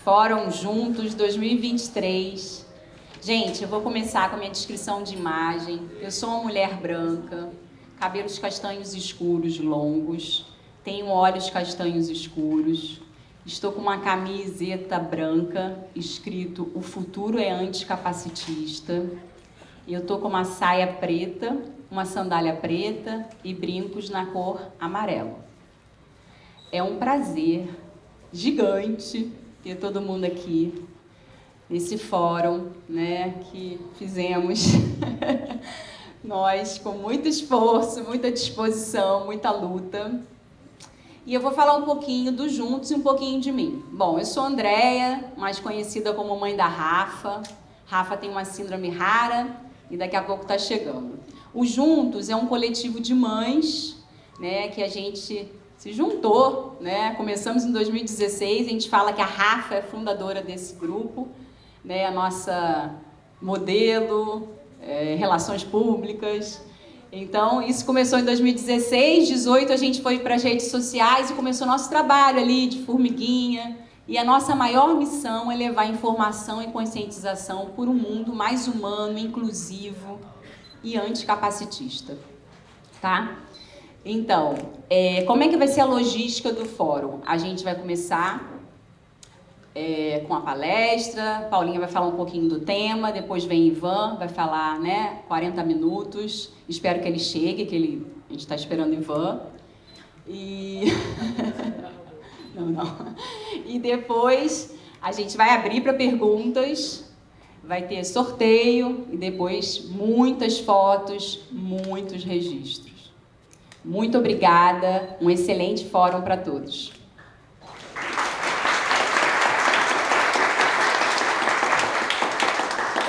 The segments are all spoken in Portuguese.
Fórum Juntos 2023. Gente, eu vou começar com a minha descrição de imagem. Eu sou uma mulher branca, cabelos castanhos escuros longos, tenho olhos castanhos escuros, estou com uma camiseta branca escrito "O futuro é anticapacitista". Eu estou com uma saia preta, uma sandália preta e brincos na cor amarelo. É um prazer gigante ter todo mundo aqui nesse fórum, né, que fizemos nós com muito esforço, muita disposição, muita luta. E eu vou falar um pouquinho do Juntos e um pouquinho de mim. Bom, eu sou Andréia, mais conhecida como mãe da Rafa. Rafa tem uma síndrome rara e daqui a pouco está chegando. O Juntos é um coletivo de mães, né, que a gente se juntou, né? Começamos em 2016, a gente fala que a Rafa é fundadora desse grupo, né? A nossa modelo, relações públicas. Então, isso começou em 2016, 2018 a gente foi para as redes sociais e começou nosso trabalho ali de formiguinha. E a nossa maior missão é levar informação e conscientização por um mundo mais humano, inclusivo e anticapacitista, tá? Então, como é que vai ser a logística do fórum? A gente vai começar com a palestra, Paulinha vai falar um pouquinho do tema, depois vem Ivan, vai falar, né, 40 minutos, espero que ele chegue, a gente está esperando Ivan. E... não. E depois a gente vai abrir para perguntas, vai ter sorteio e depois muitas fotos, muitos registros. Muito obrigada, um excelente fórum para todos.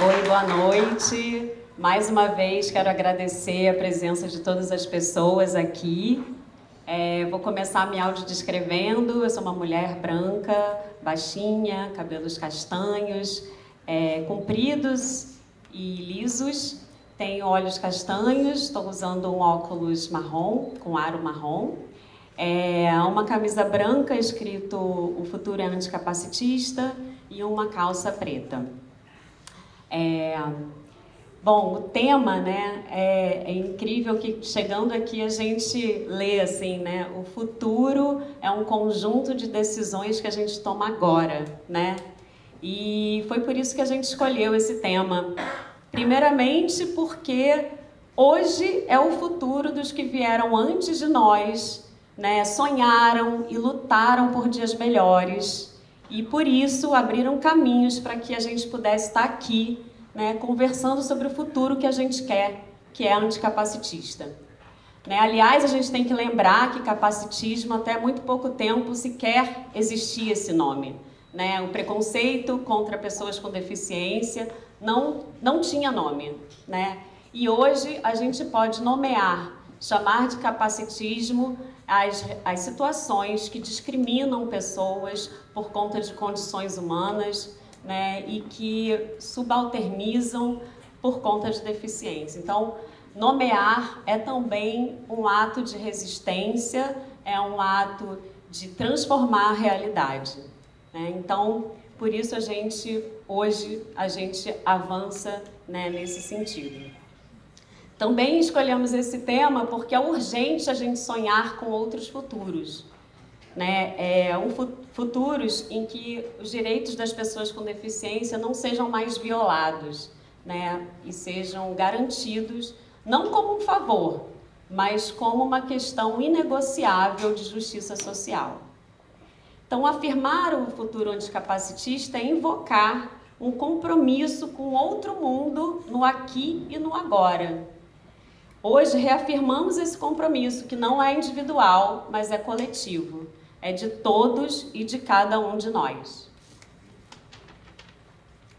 Oi, boa noite. Mais uma vez quero agradecer a presença de todas as pessoas aqui. Vou começar me autodescrevendo. Eu sou uma mulher branca, baixinha, cabelos castanhos, compridos e lisos. Tenho olhos castanhos, estou usando um óculos marrom, com aro marrom. Uma camisa branca escrito "O futuro é anticapacitista" e uma calça preta. Bom, o tema, né, é incrível que chegando aqui a gente lê assim, né, o futuro é um conjunto de decisões que a gente toma agora, né? E foi por isso que a gente escolheu esse tema. Primeiramente porque hoje é o futuro dos que vieram antes de nós, né, sonharam e lutaram por dias melhores e por isso abriram caminhos para que a gente pudesse estar aqui, né, conversando sobre o futuro que a gente quer, que é anticapacitista. Né? Aliás, a gente tem que lembrar que capacitismo até muito pouco tempo sequer existia esse nome. Né? O preconceito contra pessoas com deficiência não tinha nome. Né? E hoje a gente pode nomear, chamar de capacitismo as situações que discriminam pessoas por conta de condições humanas, né, e que subalternizam por conta de deficiência. Então, nomear é também um ato de resistência, é um ato de transformar a realidade. Né? Então, por isso hoje a gente avança, né, nesse sentido. Também escolhemos esse tema porque é urgente a gente sonhar com outros futuros. Né? Futuros em que os direitos das pessoas com deficiência não sejam mais violados, né? E sejam garantidos, não como um favor, mas como uma questão inegociável de justiça social. Então, afirmar o futuro anticapacitista é invocar um compromisso com outro mundo no aqui e no agora. Hoje reafirmamos esse compromisso, que não é individual, mas é coletivo. É de todos e de cada um de nós.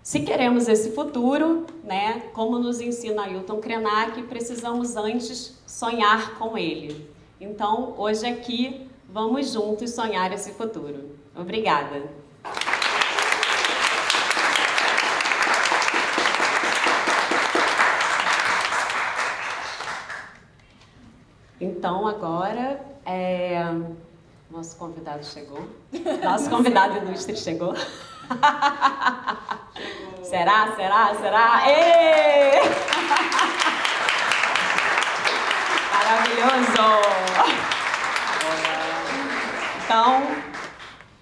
Se queremos esse futuro, né, como nos ensina Ailton Krenak, precisamos antes sonhar com ele. Então, hoje aqui, vamos juntos sonhar esse futuro. Obrigada. Então, agora, nosso convidado chegou. Nosso convidado ilustre chegou. Será? Será? Será? Ê! Maravilhoso! Então,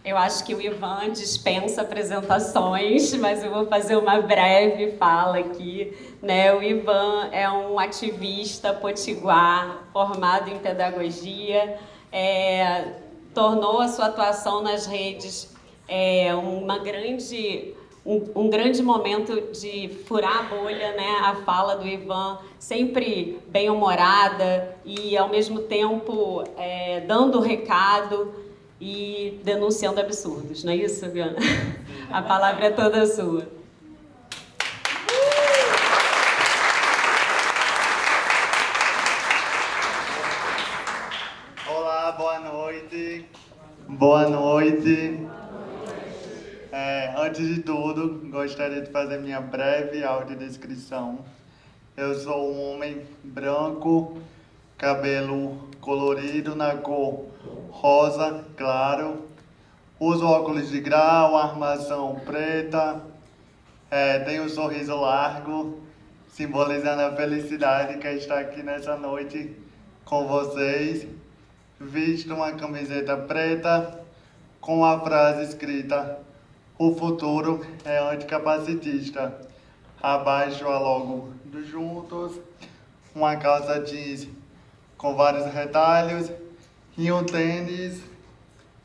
eu acho que o Ivan dispensa apresentações, mas eu vou fazer uma breve fala aqui, né? O Ivan é um ativista potiguar, formado em pedagogia, tornou a sua atuação nas redes um grande momento de furar a bolha, né? A fala do Ivan sempre bem-humorada e, ao mesmo tempo, dando recado e denunciando absurdos, não é isso, Viana? A palavra é toda sua. Olá, boa noite. Boa noite. Antes de tudo, gostaria de fazer minha breve audiodescrição. Eu sou um homem branco, cabelo colorido na cor rosa claro, uso óculos de grau, armação preta, tenho um sorriso largo, simbolizando a felicidade que está aqui nessa noite com vocês. Visto uma camiseta preta com a frase escrita: "O futuro é anticapacitista". Abaixo a logo do Juntos, uma calça jeans com vários retalhos e um tênis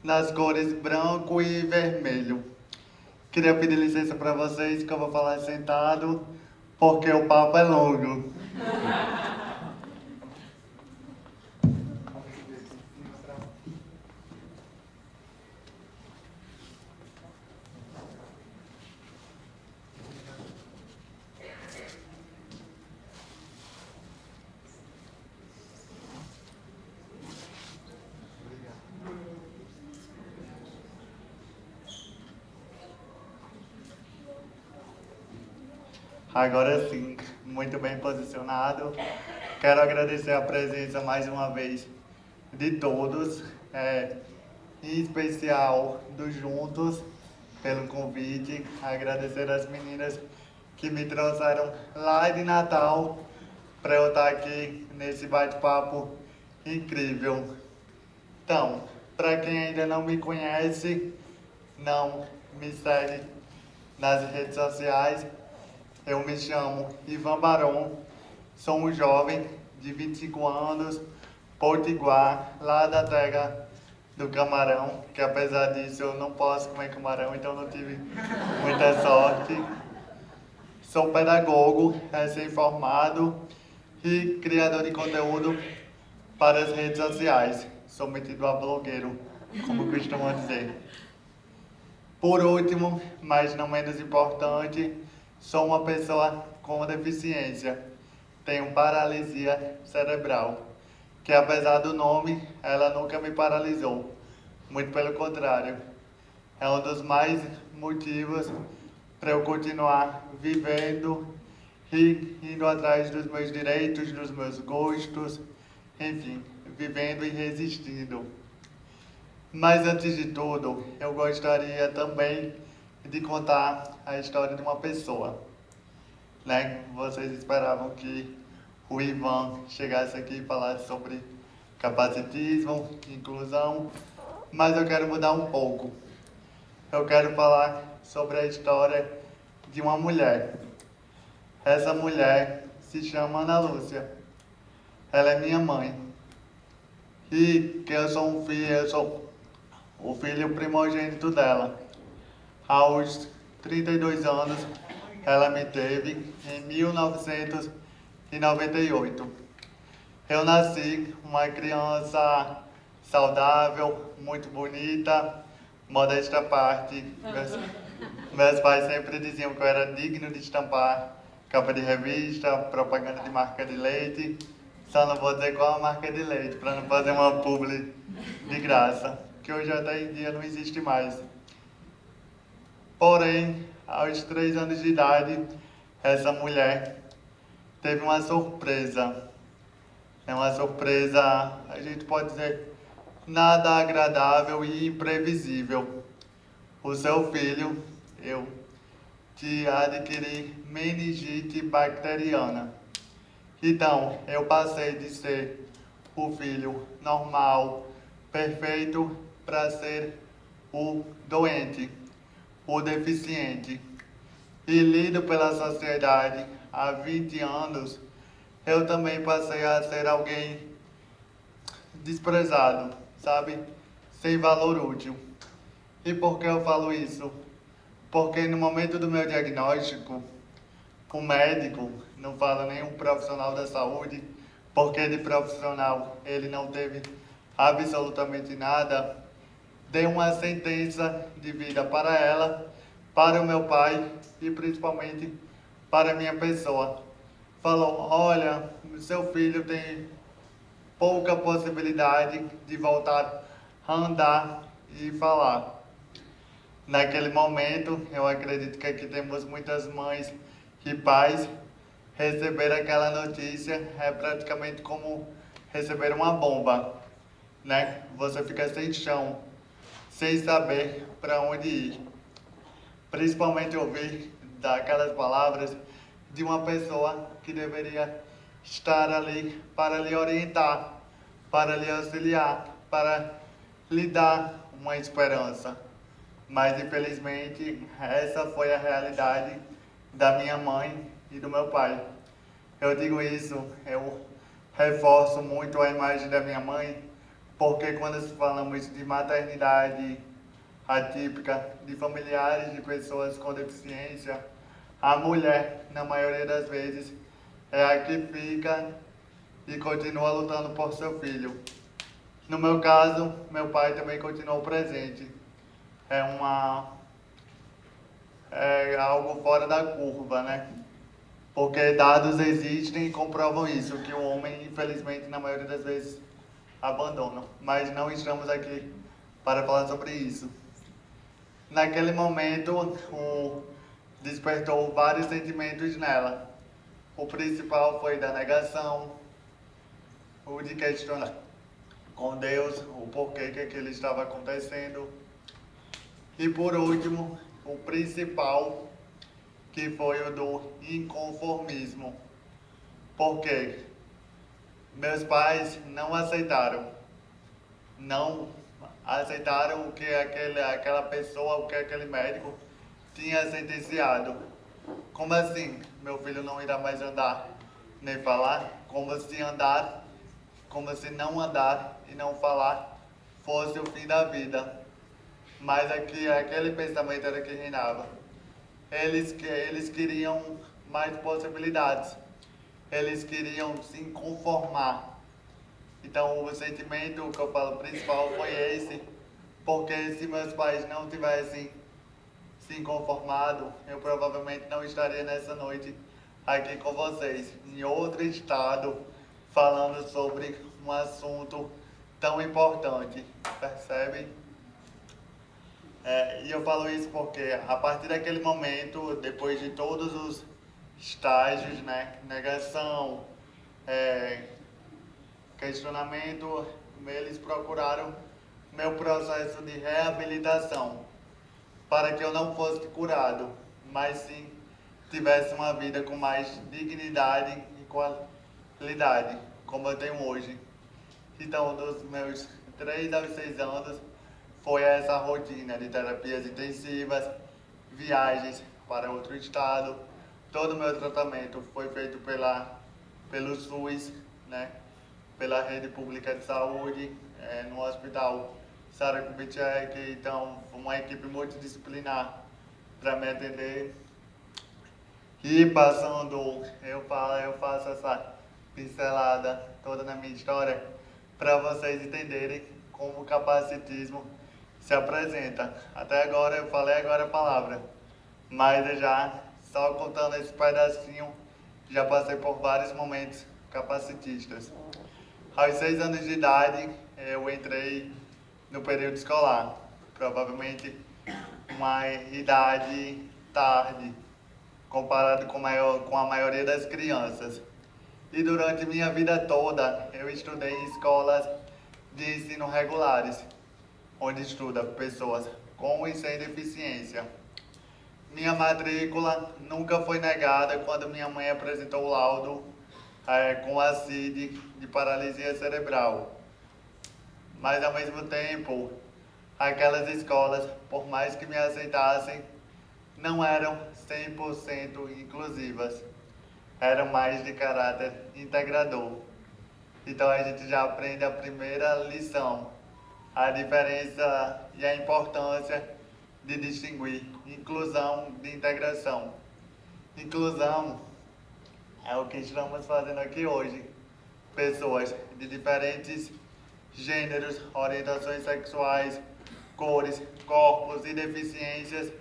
nas cores branco e vermelho. Queria pedir licença para vocês que eu vou falar sentado, porque o papo é longo. Agora sim, muito bem posicionado. Quero agradecer a presença mais uma vez de todos, em especial do Juntos, pelo convite. Agradecer às meninas que me trouxeram lá de Natal para eu estar aqui nesse bate-papo incrível. Então, para quem ainda não me conhece, não me segue nas redes sociais, eu me chamo Ivan Baron, sou um jovem de 25 anos, potiguar, lá da terra do camarão, que apesar disso eu não posso comer camarão, então não tive muita sorte. Sou pedagogo, recém-formado e criador de conteúdo para as redes sociais. Sou metido a blogueiro, como costumam dizer. Por último, mas não menos importante, sou uma pessoa com deficiência. Tenho paralisia cerebral, que apesar do nome, ela nunca me paralisou. Muito pelo contrário. É um dos mais motivos para eu continuar vivendo e indo atrás dos meus direitos, dos meus gostos, enfim, vivendo e resistindo. Mas antes de tudo, eu gostaria também de contar a história de uma pessoa, né? Vocês esperavam que o Ivan chegasse aqui e falasse sobre capacitismo, inclusão, mas eu quero mudar um pouco. Eu quero falar sobre a história de uma mulher. Essa mulher se chama Ana Lúcia. Ela é minha mãe. E que eu sou o filho primogênito dela. Aos 32 anos, ela me teve em 1998. Eu nasci uma criança saudável, muito bonita, modesta à parte. Meus pais sempre diziam que eu era digno de estampar capa de revista, propaganda de marca de leite. Só não vou dizer qual a marca de leite, para não fazer uma publi de graça, que hoje até em dia não existe mais. Porém, aos 3 anos de idade, essa mulher teve uma surpresa. É uma surpresa, a gente pode dizer, nada agradável e imprevisível. O seu filho eu adquiri meningite bacteriana. Então, eu passei de ser o filho normal, perfeito, para ser o doente, o deficiente. E lido pela sociedade há 20 anos, eu também passei a ser alguém desprezado, sabe? Sem valor útil. E por que eu falo isso? Porque no momento do meu diagnóstico, o médico, não fala nenhum profissional da saúde, porque de profissional ele não teve absolutamente nada, deu uma sentença de vida para ela, para o meu pai e principalmente para a minha pessoa. Falou: olha, seu filho tem pouca possibilidade de voltar a andar e falar. Naquele momento, eu acredito que aqui temos muitas mães e pais. Receber aquela notícia é praticamente como receber uma bomba, né? Você fica sem chão, sem saber para onde ir. Principalmente ouvir daquelas palavras de uma pessoa que deveria estar ali para lhe orientar, para lhe auxiliar, para lhe dar uma esperança. Mas infelizmente essa foi a realidade da minha mãe e do meu pai. Eu digo isso, eu reforço muito a imagem da minha mãe, porque quando falamos de maternidade atípica, de familiares de pessoas com deficiência, a mulher, na maioria das vezes, é a que fica e continua lutando por seu filho. No meu caso, meu pai também continuou presente. É algo fora da curva, né? Porque dados existem e comprovam isso, que o homem, infelizmente, na maioria das vezes, abandona. Mas não estamos aqui para falar sobre isso. Naquele momento, despertou vários sentimentos nela. O principal foi da negação, o de questionar com Deus o porquê que aquilo estava acontecendo. E por último, o principal, que foi o do inconformismo. Por quê? Meus pais não aceitaram o que aquela pessoa, o que aquele médico tinha sentenciado. Como assim? Meu filho não irá mais andar nem falar? Como se não andar e não falar fosse o fim da vida. Mas aquele pensamento era que reinava. Eles queriam mais possibilidades. Eles queriam se conformar. Então o sentimento que eu falo principal foi esse. Porque se meus pais não tivessem se conformado, eu provavelmente não estaria nessa noite aqui com vocês, em outro estado, falando sobre um assunto tão importante. Percebem? E eu falo isso porque a partir daquele momento, depois de todos os estágios, né, negação, questionamento, eles procuraram meu processo de reabilitação para que eu não fosse curado, mas sim tivesse uma vida com mais dignidade e qualidade, como eu tenho hoje. Então, dos meus 3 aos 6 anos, foi essa rotina de terapias intensivas, viagens para outro estado. Todo o meu tratamento foi feito pelo SUS, né? Pela rede pública de saúde, no hospital Sara Kubitschek. Então, uma equipe multidisciplinar para me atender. E passando, eu faço essa pincelada toda na minha história para vocês entenderem como o capacitismo se apresenta. Até agora eu falei agora a palavra, mas eu já, só contando esse pedacinho, já passei por vários momentos capacitistas. Aos 6 anos de idade, eu entrei no período escolar, provavelmente uma idade tarde, comparado com a maioria das crianças. E durante minha vida toda, eu estudei em escolas de ensino regulares, onde estuda pessoas com e sem deficiência. Minha matrícula nunca foi negada quando minha mãe apresentou o laudo com a CID de paralisia cerebral. Mas, ao mesmo tempo, aquelas escolas, por mais que me aceitassem, não eram 100% inclusivas. Eram mais de caráter integrador. Então, a gente já aprende a primeira lição, a diferença e a importância de distinguir inclusão de integração. Inclusão é o que estamos fazendo aqui hoje. Pessoas de diferentes gêneros, orientações sexuais, cores, corpos e deficiências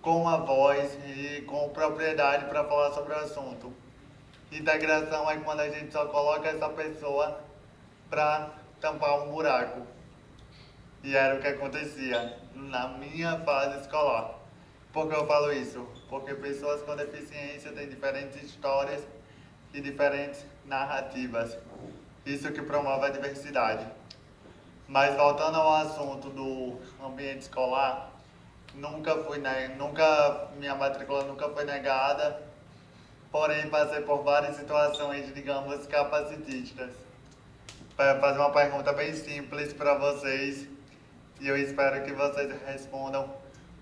com a voz e com propriedade para falar sobre o assunto. Integração é quando a gente só coloca essa pessoa para tampar um buraco. E era o que acontecia na minha fase escolar. Por que eu falo isso? Porque pessoas com deficiência têm diferentes histórias e diferentes narrativas. Isso que promove a diversidade. Mas voltando ao assunto do ambiente escolar, minha matrícula nunca foi negada, porém passei por várias situações, digamos, capacitistas. Para fazer uma pergunta bem simples para vocês, e eu espero que vocês respondam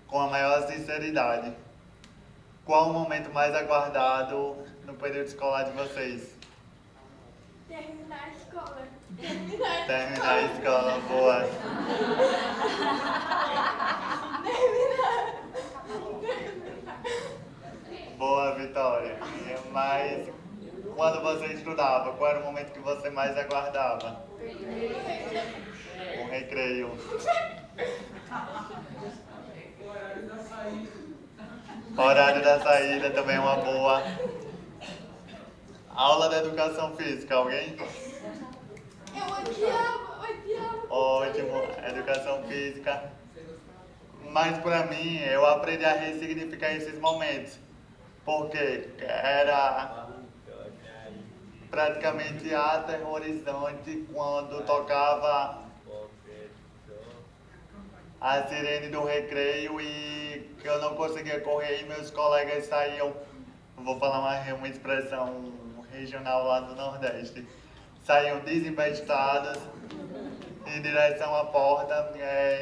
com a maior sinceridade. Qual o momento mais aguardado no período escolar de vocês? Terminar a escola. Terminar a escola, boa. Boa, Vitória. Mas quando você estudava, qual era o momento que você mais aguardava? O recreio. Horário da saída também é uma boa. Aula de educação física, alguém? Eu odiava. Ótimo, educação física. Mas para mim, eu aprendi a ressignificar esses momentos. Porque era praticamente aterrorizante quando tocava a sirene do recreio e que eu não conseguia correr e meus colegas saíam, vou falar uma expressão regional lá do Nordeste, saíam desembestados em direção à porta,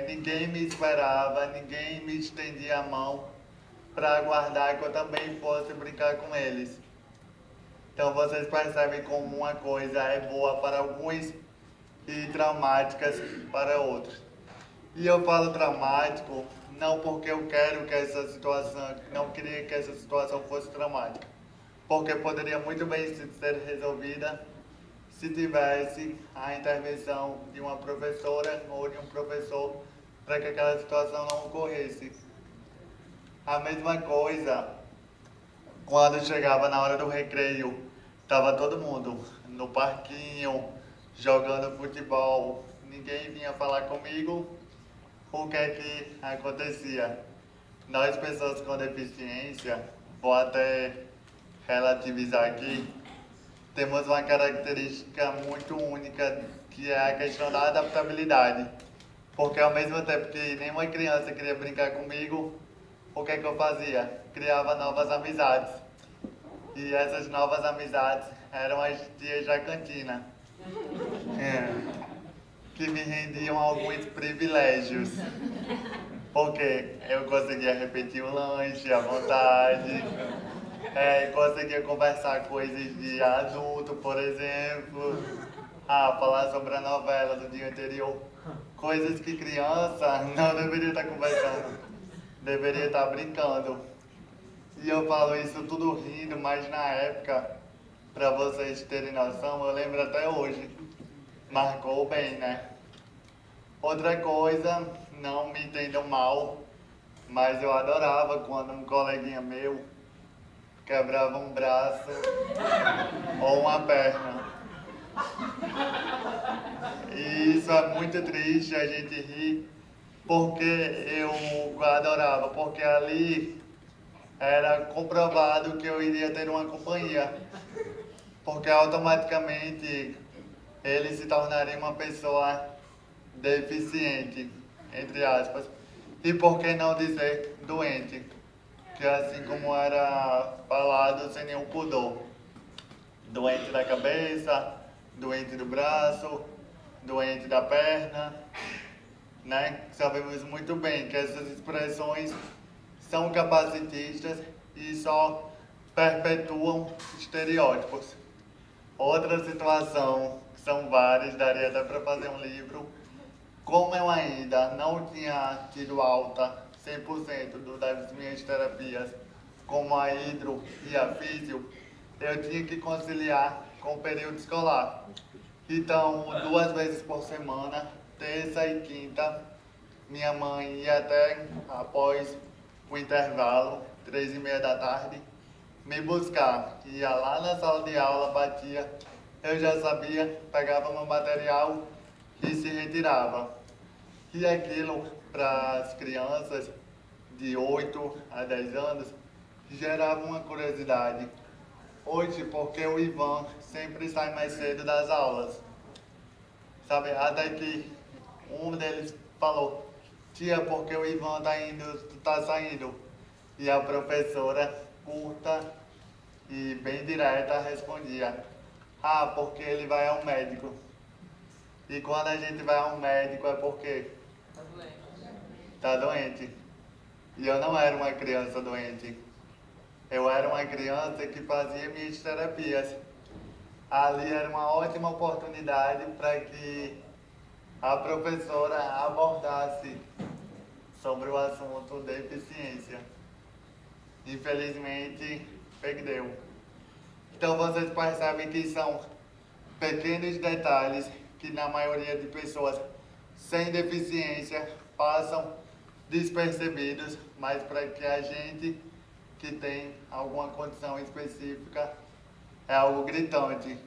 ninguém me esperava, ninguém me estendia a mão para aguardar que eu também fosse brincar com eles. Então vocês percebem como uma coisa é boa para alguns e traumáticas para outros. E eu falo traumático não porque eu quero que essa situação, não queria que essa situação fosse traumática, porque poderia muito bem ser resolvida se tivesse a intervenção de uma professora ou de um professor para que aquela situação não ocorresse. A mesma coisa, quando chegava na hora do recreio, estava todo mundo no parquinho, jogando futebol, ninguém vinha falar comigo. O que é que acontecia? Nós, pessoas com deficiência, vou até relativizar aqui, temos uma característica muito única, que é a questão da adaptabilidade. Porque ao mesmo tempo que nenhuma criança queria brincar comigo, o que é que eu fazia? Criava novas amizades. E essas novas amizades eram as tias da cantina. Que me rendiam alguns privilégios. Porque eu conseguia repetir o lanche à vontade, conseguia conversar coisas de adulto, por exemplo, falar sobre a novela do dia anterior. Coisas que criança não deveria estar conversando, deveria estar brincando. E eu falo isso tudo rindo, mas na época, para vocês terem noção, eu lembro até hoje. Marcou bem, né? Outra coisa, não me entendam mal, mas eu adorava quando um coleguinha meu quebrava um braço ou uma perna. E isso é muito triste, a gente ri, porque eu adorava, porque ali era comprovado que eu iria ter uma companhia, porque automaticamente ele se tornaria uma pessoa deficiente, entre aspas, e por que não dizer doente. que assim como era falado, sem nenhum pudor. Doente da cabeça, doente do braço, doente da perna, né? Sabemos muito bem que essas expressões são capacitistas e só perpetuam estereótipos. Outra situação, que são várias, daria até para fazer um livro. Como eu ainda não tinha tido alta 100% das minhas terapias, como a hidro e a físio, eu tinha que conciliar com o período escolar. Então, 2 vezes por semana, terça e quinta, minha mãe ia até após o intervalo, 3h30 da tarde, me buscar. Ia lá na sala de aula, batia, eu já sabia, pegava meu material e se retirava. E aquilo, para as crianças de 8 a 10 anos, gerava uma curiosidade. Hoje, porque o Ivan sempre sai mais cedo das aulas. Sabe, até que um deles falou, tia, porque o Ivan tá saindo? E a professora, curta e bem direta, respondia, ah, porque ele vai ao médico. E quando a gente vai ao médico é porque tá doente. E eu não era uma criança doente. Eu era uma criança que fazia minhas terapias. Ali era uma ótima oportunidade para que a professora abordasse sobre o assunto deficiência. Infelizmente, perdeu. Então vocês percebem que são pequenos detalhes que na maioria de pessoas sem deficiência passam despercebidos, mas para que a gente que tem alguma condição específica é algo gritante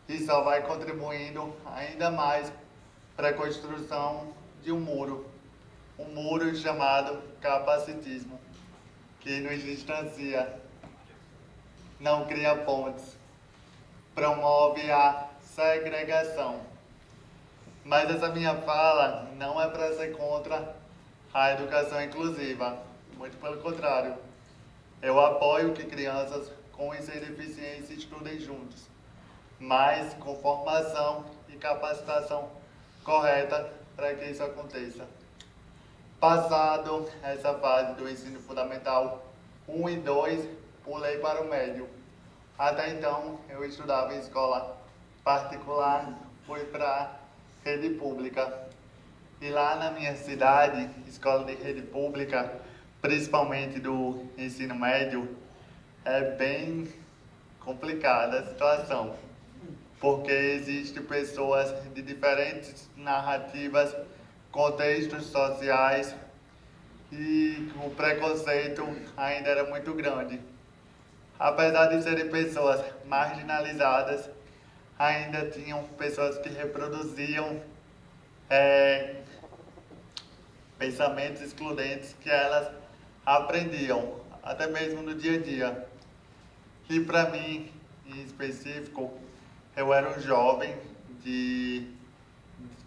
e só vai contribuindo ainda mais para a construção de um muro chamado capacitismo, que nos distancia, não cria pontes, promove a segregação. Mas essa minha fala não é para ser contra a educação inclusiva, muito pelo contrário. Eu apoio que crianças com e sem deficiência estudem juntos, mas com formação e capacitação correta para que isso aconteça. Passado essa fase do ensino fundamental 1 e 2, pulei para o médio. Até então, eu estudava em escola particular, fui para rede pública. E lá na minha cidade, escola de rede pública, principalmente do ensino médio, é bem complicada a situação, porque existem pessoas de diferentes narrativas, contextos sociais, e o preconceito ainda era muito grande. Apesar de serem pessoas marginalizadas, ainda tinham pessoas que reproduziam pensamentos excludentes que elas aprendiam, até mesmo no dia a dia. E para mim, em específico, eu era um jovem de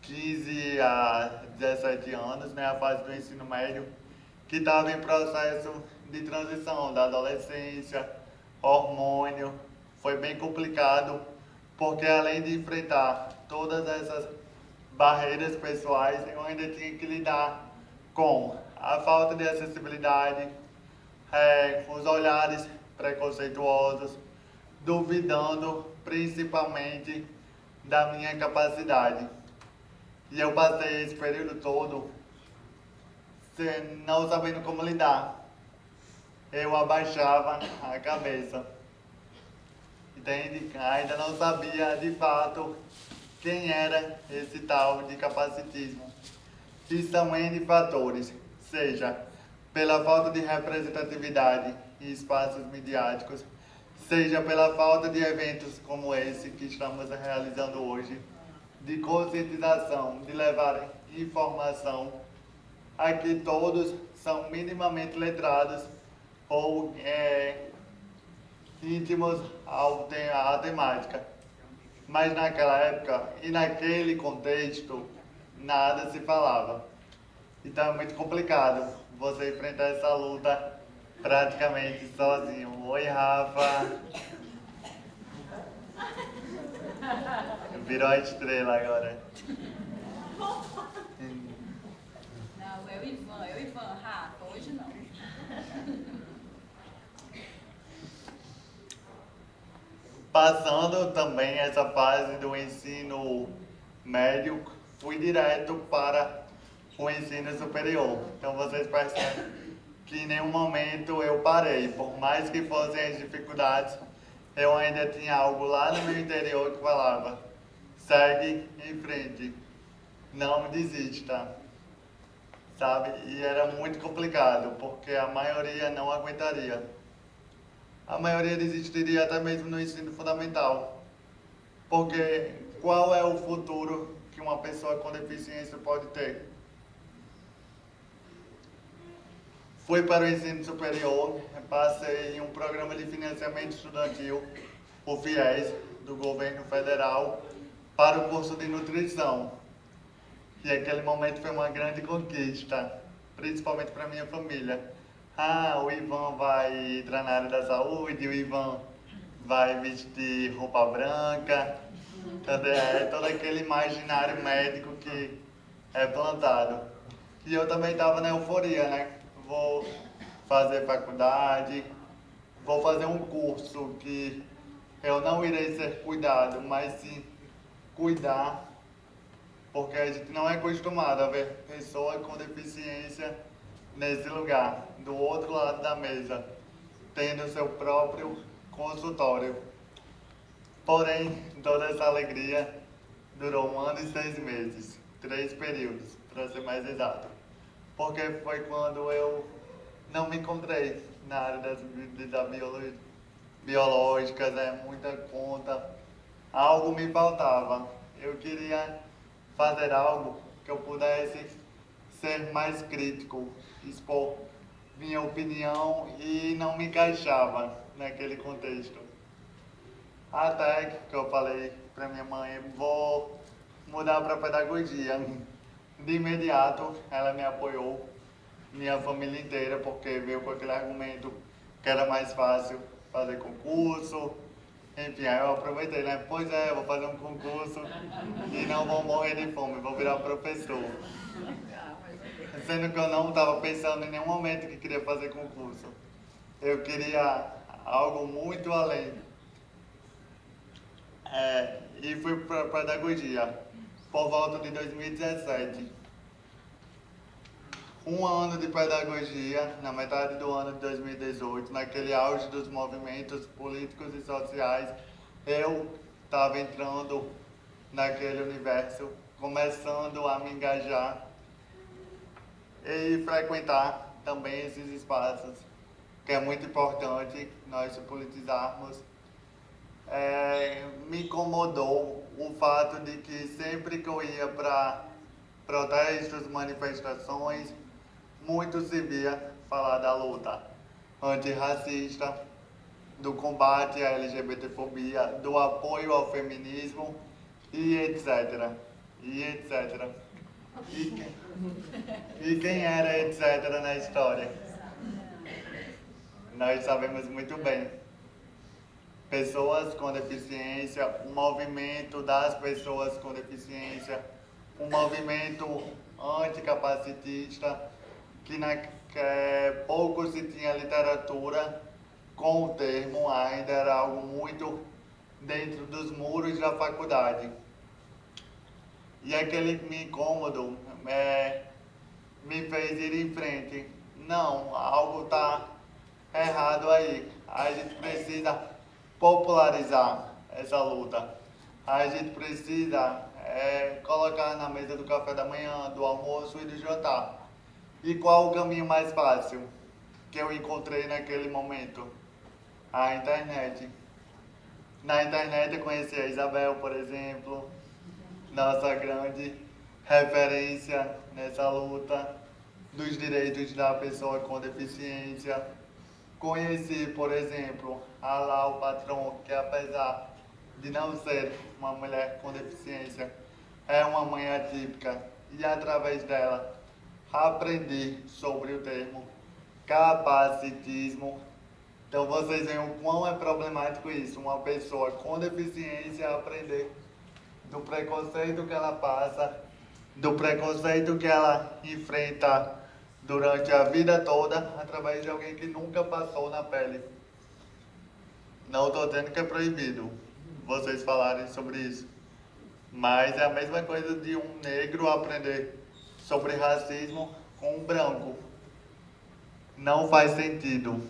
15 a 17 anos, né, a fase do ensino médio, que estava em processo de transição da adolescência, hormônio. Foi bem complicado, porque além de enfrentar todas essas barreiras pessoais, eu ainda tinha que lidar com a falta de acessibilidade, os olhares preconceituosos, duvidando principalmente da minha capacidade. E eu passei esse período todo não sabendo como lidar. Eu abaixava a cabeça, entende? Ainda não sabia de fato quem era esse tal de capacitismo. E são N fatores, seja pela falta de representatividade em espaços midiáticos, seja pela falta de eventos como esse que estamos realizando hoje, de conscientização, de levar informação a que todos são minimamente letrados ou íntimos à temática. Mas naquela época e naquele contexto, nada se falava. Então é muito complicado você enfrentar essa luta praticamente sozinho. Oi, Rafa. Virou a estrela agora. Não, é o Ivan, Rafa, hoje não. Passando também essa fase do ensino médio, fui direto para o ensino superior. Então vocês percebem que em nenhum momento eu parei. Por mais que fossem as dificuldades, eu ainda tinha algo lá no meu interior que falava: segue em frente, não desista. Sabe? E era muito complicado, porque a maioria não aguentaria. A maioria desistiria até mesmo no ensino fundamental. Porque qual é o futuro que uma pessoa com deficiência pode ter? Fui para o ensino superior, passei em um programa de financiamento estudantil, o FIES, do governo federal, para o curso de nutrição. E aquele momento foi uma grande conquista, principalmente para minha família. Ah, o Ivan vai entrar na área da saúde, o Ivan vai vestir roupa branca. É todo aquele imaginário médico que é plantado. E eu também estava na euforia, né? Vou fazer faculdade, vou fazer um curso que eu não irei ser cuidado, mas sim cuidar, porque a gente não é acostumado a ver pessoa com deficiência nesse lugar, do outro lado da mesa, tendo seu próprio consultório. Porém, toda essa alegria durou 1 ano e 6 meses, 3 períodos, para ser mais exato. Porque foi quando eu não me encontrei na área da biológicas, muita conta, algo me faltava. Eu queria fazer algo que eu pudesse ser mais crítico, expor minha opinião e não me encaixava naquele contexto. Até que eu falei para minha mãe: vou mudar para pedagogia. De imediato ela me apoiou, minha família inteira, porque veio com aquele argumento que era mais fácil fazer concurso. Enfim, aí eu aproveitei, né? Pois é, eu vou fazer um concurso e não vou morrer de fome, vou virar professor. Sendo que eu não estava pensando em nenhum momento que queria fazer concurso. Eu queria algo muito além. E fui para pedagogia por volta de 2017. 1 ano de pedagogia, na metade do ano de 2018, naquele auge dos movimentos políticos e sociais, eu estava entrando naquele universo, começando a me engajar e frequentar também esses espaços, que é muito importante nós se politizarmos. Me incomodou o fato de que sempre que eu ia para protestos, manifestações, muito se via falar da luta antirracista, do combate à LGBTfobia, do apoio ao feminismo e etc. E etc. E quem era etc. na história? Nós sabemos muito bem. Pessoas com deficiência, o movimento das pessoas com deficiência, um movimento anticapacitista, que pouco se tinha literatura com o termo, ainda era algo muito dentro dos muros da faculdade. E aquele incômodo me fez ir em frente. Não, algo está errado aí. A gente precisa popularizar essa luta. A gente precisa colocar na mesa do café da manhã, do almoço e do jantar. E qual o caminho mais fácil que eu encontrei naquele momento? A internet. Na internet eu conheci a Isabel, por exemplo, nossa grande referência nessa luta dos direitos da pessoa com deficiência. Conheci, por exemplo, a Lau Patron, que apesar de não ser uma mulher com deficiência, é uma mãe atípica, e através dela aprendi sobre o termo capacitismo. Então vocês veem o quão é problemático isso, uma pessoa com deficiência aprender do preconceito que ela passa, do preconceito que ela enfrenta durante a vida toda, através de alguém que nunca passou na pele. Não estou dizendo que é proibido vocês falarem sobre isso, mas é a mesma coisa de um negro aprender sobre racismo com um branco. Não faz sentido.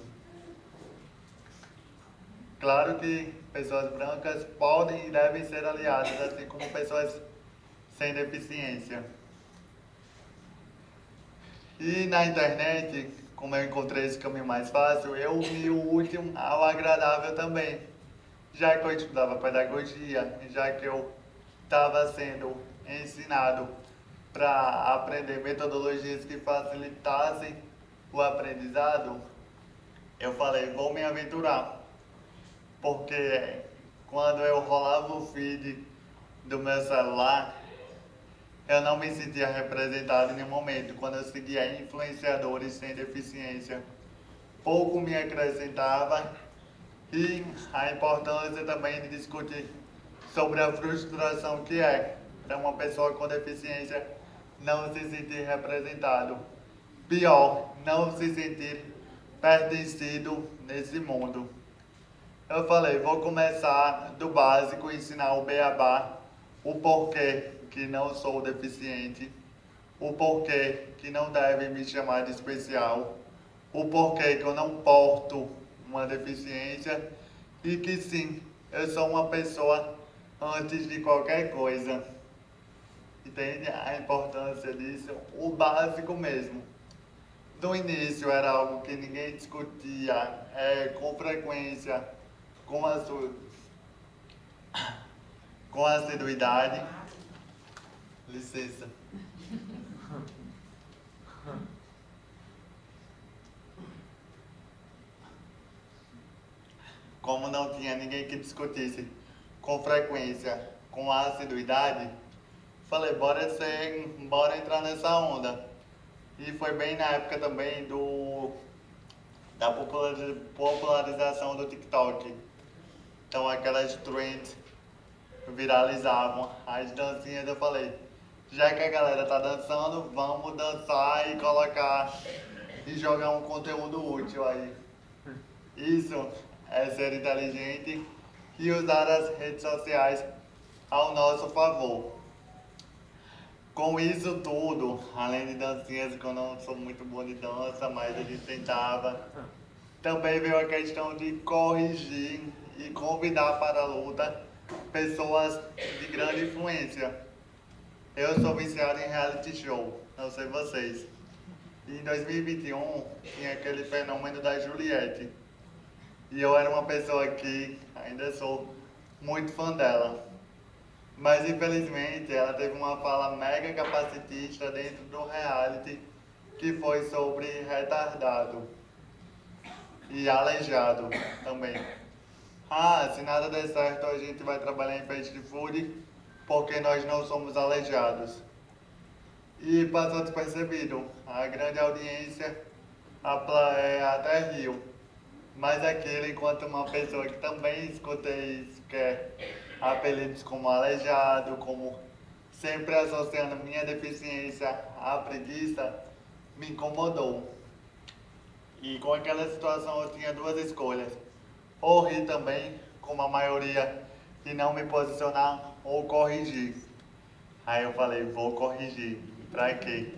Claro que pessoas brancas podem e devem ser aliadas, assim como pessoas sem deficiência. E na internet, como eu encontrei esse caminho mais fácil, eu uni o útil ao agradável também. Já que eu estudava pedagogia, já que eu estava sendo ensinado para aprender metodologias que facilitassem o aprendizado, eu falei, vou me aventurar. Porque quando eu rolava o feed do meu celular, eu não me sentia representado em nenhum momento. Quando eu seguia influenciadores sem deficiência, pouco me acrescentava. E a importância também de discutir sobre a frustração que é para uma pessoa com deficiência não se sentir representado. Pior, não se sentir pertencido nesse mundo. Eu falei, vou começar do básico, ensinar o beabá, o porquê que não sou deficiente, o porquê que não devem me chamar de especial, o porquê que eu não porto uma deficiência e que sim, eu sou uma pessoa antes de qualquer coisa. Entende a importância disso? O básico mesmo. No início era algo que ninguém discutia com frequência, com assiduidade. Licença. Como não tinha ninguém que discutisse com frequência, com assiduidade, falei, bora entrar nessa onda. E foi bem na época também da popularização do TikTok. Então aquelas trends viralizavam, as dancinhas, eu falei, já que a galera tá dançando, vamos dançar e colocar e jogar um conteúdo útil aí. Isso é ser inteligente e usar as redes sociais ao nosso favor. Com isso tudo, além de dancinhas, que eu não sou muito bom de dança, mas a gente tentava, também veio a questão de corrigir e convidar para a luta pessoas de grande influência. Eu sou viciado em reality show, não sei vocês. E em 2021 tinha aquele fenômeno da Juliette. E eu era uma pessoa que ainda sou muito fã dela. Mas infelizmente ela teve uma fala mega capacitista dentro do reality que foi sobre retardado e aleijado também. Ah, se nada der certo a gente vai trabalhar em fast food porque nós não somos aleijados. E passou despercebido, a grande audiência até riu. Mas aquilo, enquanto uma pessoa que também escutei isso, que é apelidos como aleijado, como sempre associando minha deficiência à preguiça, me incomodou. E com aquela situação eu tinha duas escolhas. Ou rir também, como a maioria, e não me posicionar, ou corrigir. Aí eu falei, vou corrigir. Pra quê?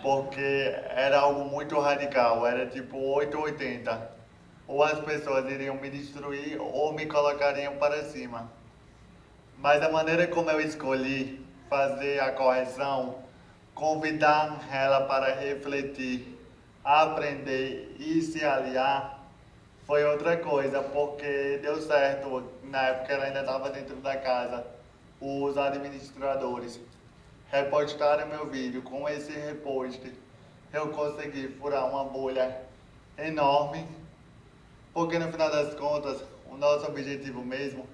Porque era algo muito radical, era tipo 880. Ou as pessoas iriam me destruir, ou me colocariam para cima. Mas a maneira como eu escolhi fazer a correção, convidar ela para refletir, aprender e se aliar, foi outra coisa, porque deu certo. Na época ela ainda estava dentro da casa. Os administradores repostaram meu vídeo. Com esse repost, eu consegui furar uma bolha enorme, porque no final das contas, o nosso objetivo mesmo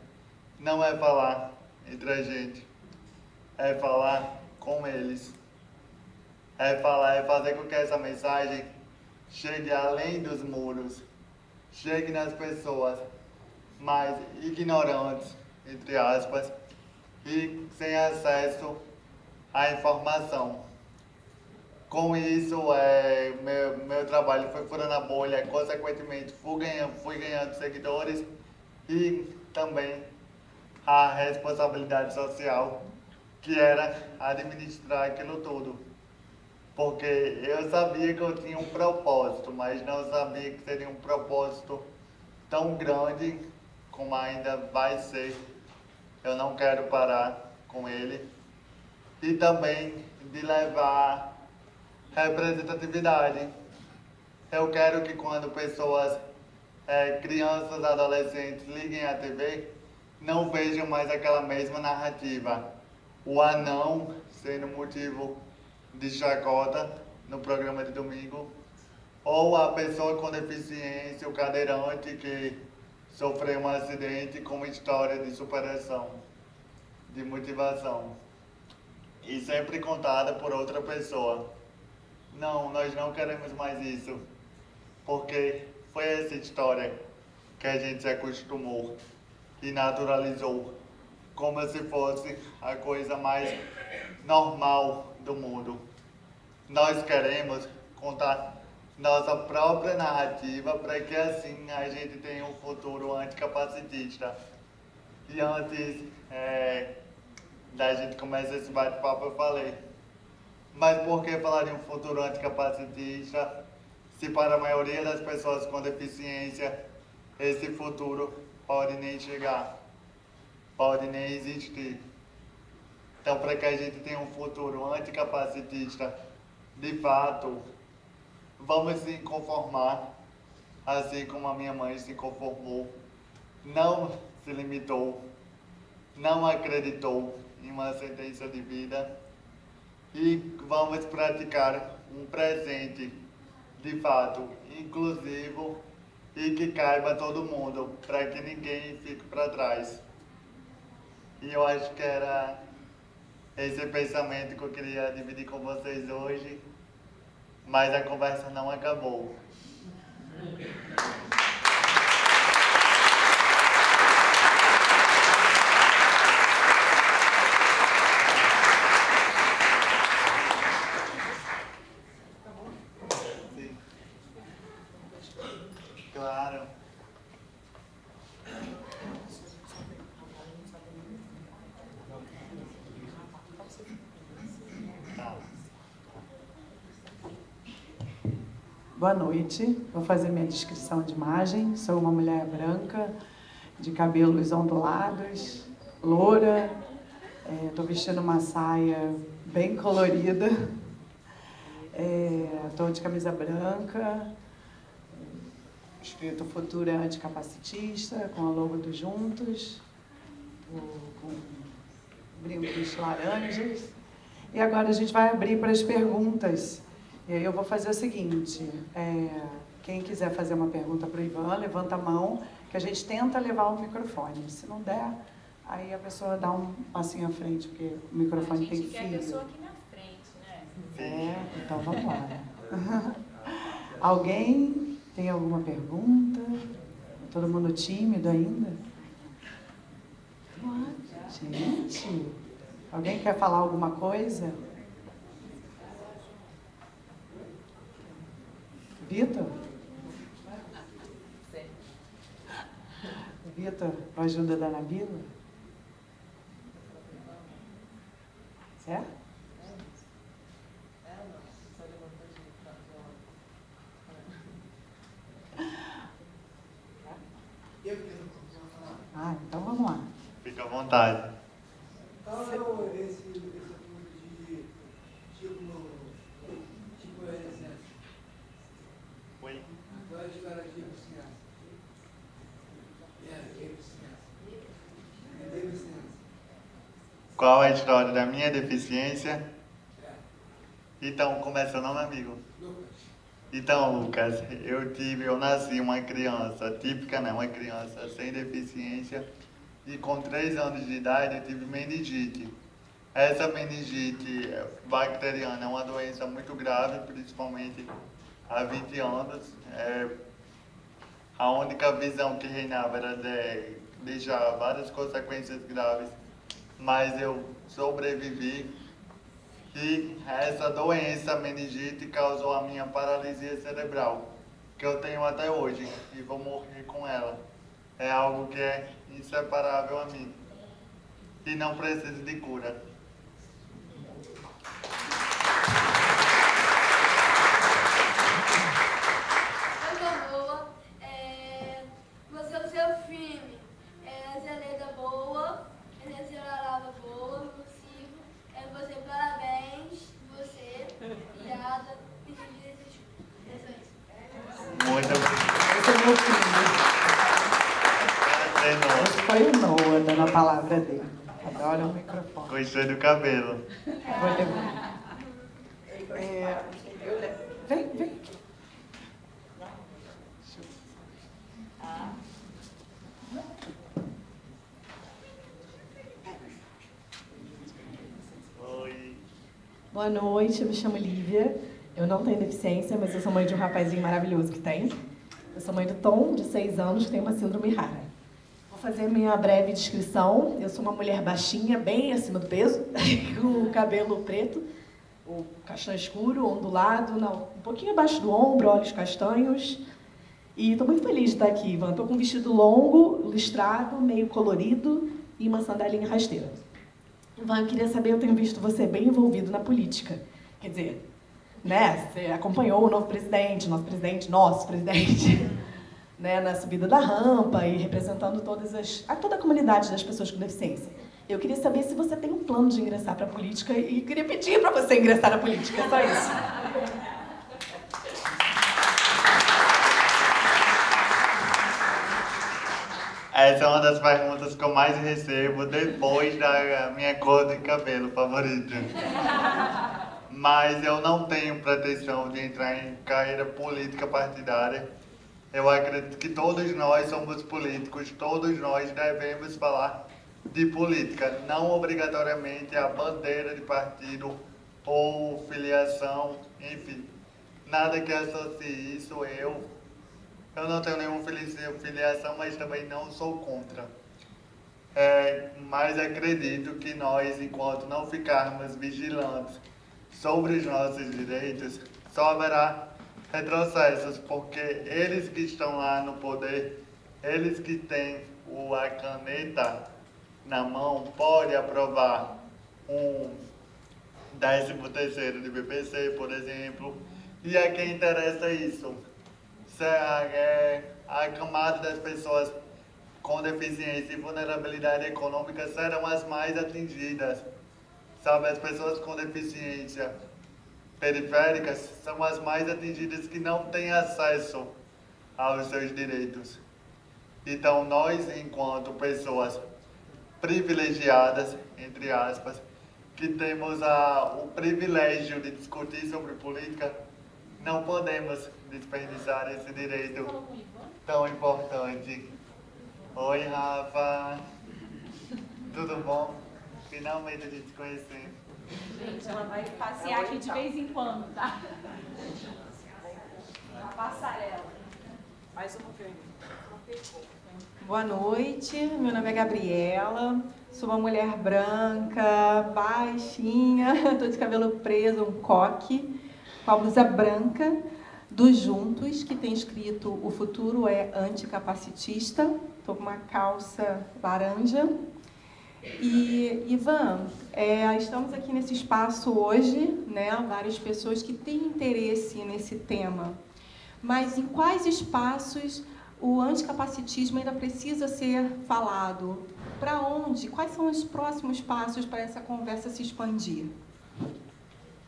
não é falar entre a gente, é falar com eles. É fazer com que essa mensagem chegue além dos muros, chegue nas pessoas mais ignorantes, entre aspas, e sem acesso à informação. Com isso, meu trabalho foi furando a bolha, consequentemente fui ganhando seguidores e também a responsabilidade social, que era administrar aquilo tudo. Porque eu sabia que eu tinha um propósito, mas não sabia que seria um propósito tão grande como ainda vai ser. Eu não quero parar com ele. E também de levar representatividade. Eu quero que quando pessoas, crianças, adolescentes, liguem à TV, não vejam mais aquela mesma narrativa. O anão sendo motivo de chacota no programa de domingo, ou a pessoa com deficiência, o cadeirante que sofreu um acidente com uma história de superação, de motivação, e sempre contada por outra pessoa. Não, nós não queremos mais isso, porque foi essa história que a gente se acostumou e naturalizou, como se fosse a coisa mais normal do mundo. Nós queremos contar nossa própria narrativa para que assim a gente tenha um futuro anticapacitista. E antes da gente começar esse bate-papo eu falei, mas por que falar em um futuro anticapacitista se para a maioria das pessoas com deficiência esse futuro pode nem chegar, pode nem existir? Então, para que a gente tenha um futuro anticapacitista, de fato, vamos se conformar, assim como a minha mãe se conformou, não se limitou, não acreditou em uma sentença de vida, e vamos praticar um presente, de fato, inclusivo e que caiba a todo mundo, para que ninguém fique para trás. E eu acho que era esse pensamento que eu queria dividir com vocês hoje, mas a conversa não acabou. Sim. Claro. Boa noite, vou fazer minha descrição de imagem. Sou uma mulher branca, de cabelos ondulados, loura, estou vestindo uma saia bem colorida, estou de camisa branca, escrito Futura Anticapacitista, com a logo do Juntos, com brincos laranjas. E agora a gente vai abrir para as perguntas. Eu vou fazer o seguinte, quem quiser fazer uma pergunta para o Ivan, levanta a mão, que a gente tenta levar o microfone. Se não der, aí a pessoa dá um passinho à frente, porque o microfone tem fio. A gente quer a pessoa aqui na frente, né? Então vamos lá. Alguém tem alguma pergunta? Todo mundo tímido ainda? Gente, alguém quer falar alguma coisa? Vitor? Vitor, com a ajuda da Nabila? Certo? Então vamos lá. Fica à vontade. Então, esse ponto de tipo essência. Oi? Qual é a história de deficiência? Deficiência. Qual é a história da minha deficiência? Então, começa o nome, amigo. Então, Lucas, eu nasci uma criança típica, né? Uma criança sem deficiência, e com 3 anos de idade eu tive meningite. Essa meningite bacteriana é uma doença muito grave, principalmente há 20 anos. A única visão que reinava era de deixar várias consequências graves, mas eu sobrevivi. E essa doença, meningite, causou a minha paralisia cerebral, que eu tenho até hoje, e vou morrer com ela. É algo que é inseparável a mim e não precisa de cura. Boa, você é o seu filme, a Zeleda boa, a Zelada boa, possível, você parabéns, você, piada, pedido de Muito Esse é meu filho. Esse foi o Noah dando a palavra dele. Adora o microfone. Gostei do cabelo. Vem aqui. Oi. Boa noite, eu me chamo Lívia. Eu não tenho deficiência, mas eu sou mãe de um rapazinho maravilhoso que tem. Eu sou mãe do Tom, de 6 anos, que tem uma síndrome rara. Vou fazer minha breve descrição. Eu sou uma mulher baixinha, bem acima do peso, com o cabelo preto, o castanho escuro, ondulado, um pouquinho abaixo do ombro, olhos castanhos. E estou muito feliz de estar aqui, Ivan. Estou com um vestido longo, listrado, meio colorido e uma sandalinha rasteira. Ivan, eu queria saber, eu tenho visto você bem envolvido na política. Quer dizer, né, você acompanhou o nosso presidente, né, na subida da rampa e representando toda a comunidade das pessoas com deficiência. Eu queria saber se você tem um plano de ingressar para a política e queria pedir para você ingressar na política, só isso. Essa é uma das perguntas que eu mais recebo depois da minha cor de cabelo favorita. Mas eu não tenho pretensão de entrar em carreira política partidária. Eu acredito que todos nós somos políticos, todos nós devemos falar de política, não obrigatoriamente a bandeira de partido ou filiação, enfim, nada que associe isso. Eu não tenho nenhuma filiação, mas também não sou contra. Mas acredito que nós, enquanto não ficarmos vigilantes sobre os nossos direitos, só haverá retrocessos, porque eles que estão lá no poder, eles que têm a caneta na mão, podem aprovar um 13º de BPC, por exemplo, e a quem interessa isso? A camada das pessoas com deficiência e vulnerabilidade econômica serão as mais atingidas. Sabe, as pessoas com deficiência periféricas são as mais atingidas, que não têm acesso aos seus direitos. Então, nós, enquanto pessoas privilegiadas, entre aspas, que temos o privilégio de discutir sobre política, não podemos desperdiçar esse direito tão importante. Oi, Rafa. Tudo bom? Finalmente a gente se conhecendo. Gente, ela vai passear aqui de vez em quando, tá? Na passarela. Mais uma pergunta. Boa noite, meu nome é Gabriela, sou uma mulher branca, baixinha, estou de cabelo preso, um coque, com a blusa branca, dos Juntos, que tem escrito "O futuro é anticapacitista", estou com uma calça laranja. E, Ivan, estamos aqui nesse espaço hoje, né, várias pessoas que têm interesse nesse tema, mas em quais espaços o anticapacitismo ainda precisa ser falado? Para onde? Quais são os próximos passos para essa conversa se expandir?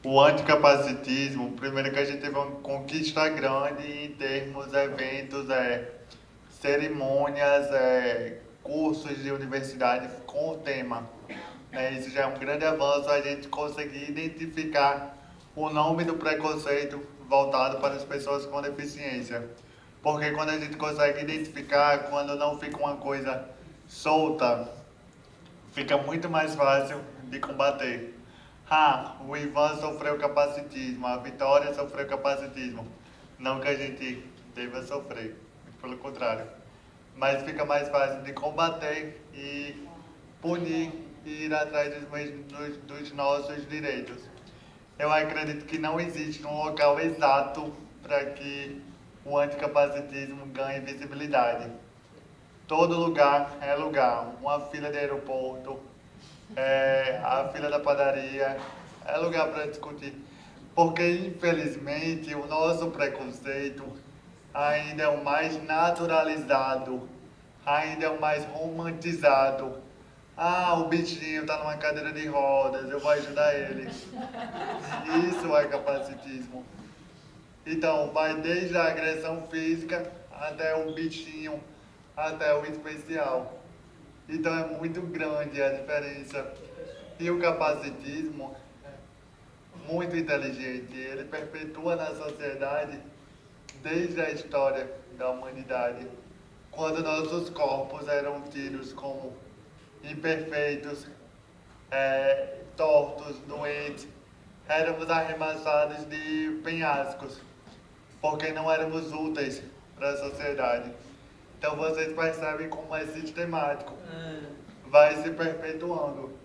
O anticapacitismo, primeiro que a gente teve uma conquista grande em termos eventos, cerimônias, cursos de universidade com o tema. Isso já é um grande avanço, a gente conseguir identificar o nome do preconceito voltado para as pessoas com deficiência. Porque quando a gente consegue identificar, quando não fica uma coisa solta, fica muito mais fácil de combater. O Ivan sofreu capacitismo, a Vitória sofreu capacitismo. Não que a gente deva sofrer, pelo contrário. Mas fica mais fácil de combater e punir e ir atrás dos nossos direitos. Eu acredito que não existe um local exato para que o anticapacitismo ganhe visibilidade. Todo lugar é lugar. Uma fila de aeroporto, a fila da padaria, é lugar para discutir. Porque, infelizmente, o nosso preconceito ainda é o mais naturalizado, ainda é o mais romantizado. Ah, o bichinho está numa cadeira de rodas, eu vou ajudar ele. Isso é capacitismo. Então, vai desde a agressão física até o bichinho, até o especial. Então, é muito grande a diferença. E o capacitismo, muito inteligente, ele perpetua na sociedade desde a história da humanidade, quando nossos corpos eram tidos como imperfeitos, tortos, doentes, éramos arremessados de penhascos, porque não éramos úteis para a sociedade. Então vocês percebem como é sistemático, vai se perpetuando.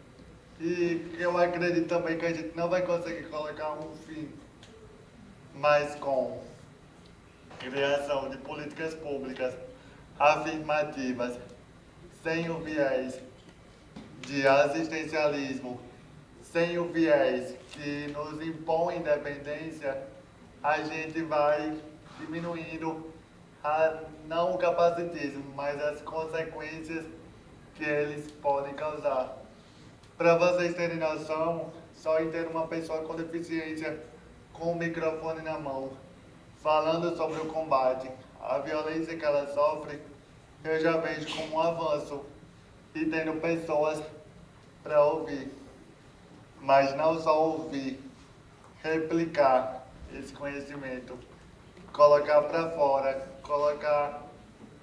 E eu acredito também que a gente não vai conseguir colocar um fim, mas com criação de políticas públicas afirmativas, sem o viés de assistencialismo, sem o viés que nos impõe independência, a gente vai diminuindo não o capacitismo, mas as consequências que eles podem causar. Para vocês terem noção, só em ter uma pessoa com deficiência com o microfone na mão, falando sobre o combate, a violência que ela sofre, eu já vejo como um avanço. E tendo pessoas para ouvir. Mas não só ouvir, replicar esse conhecimento, colocar para fora, colocar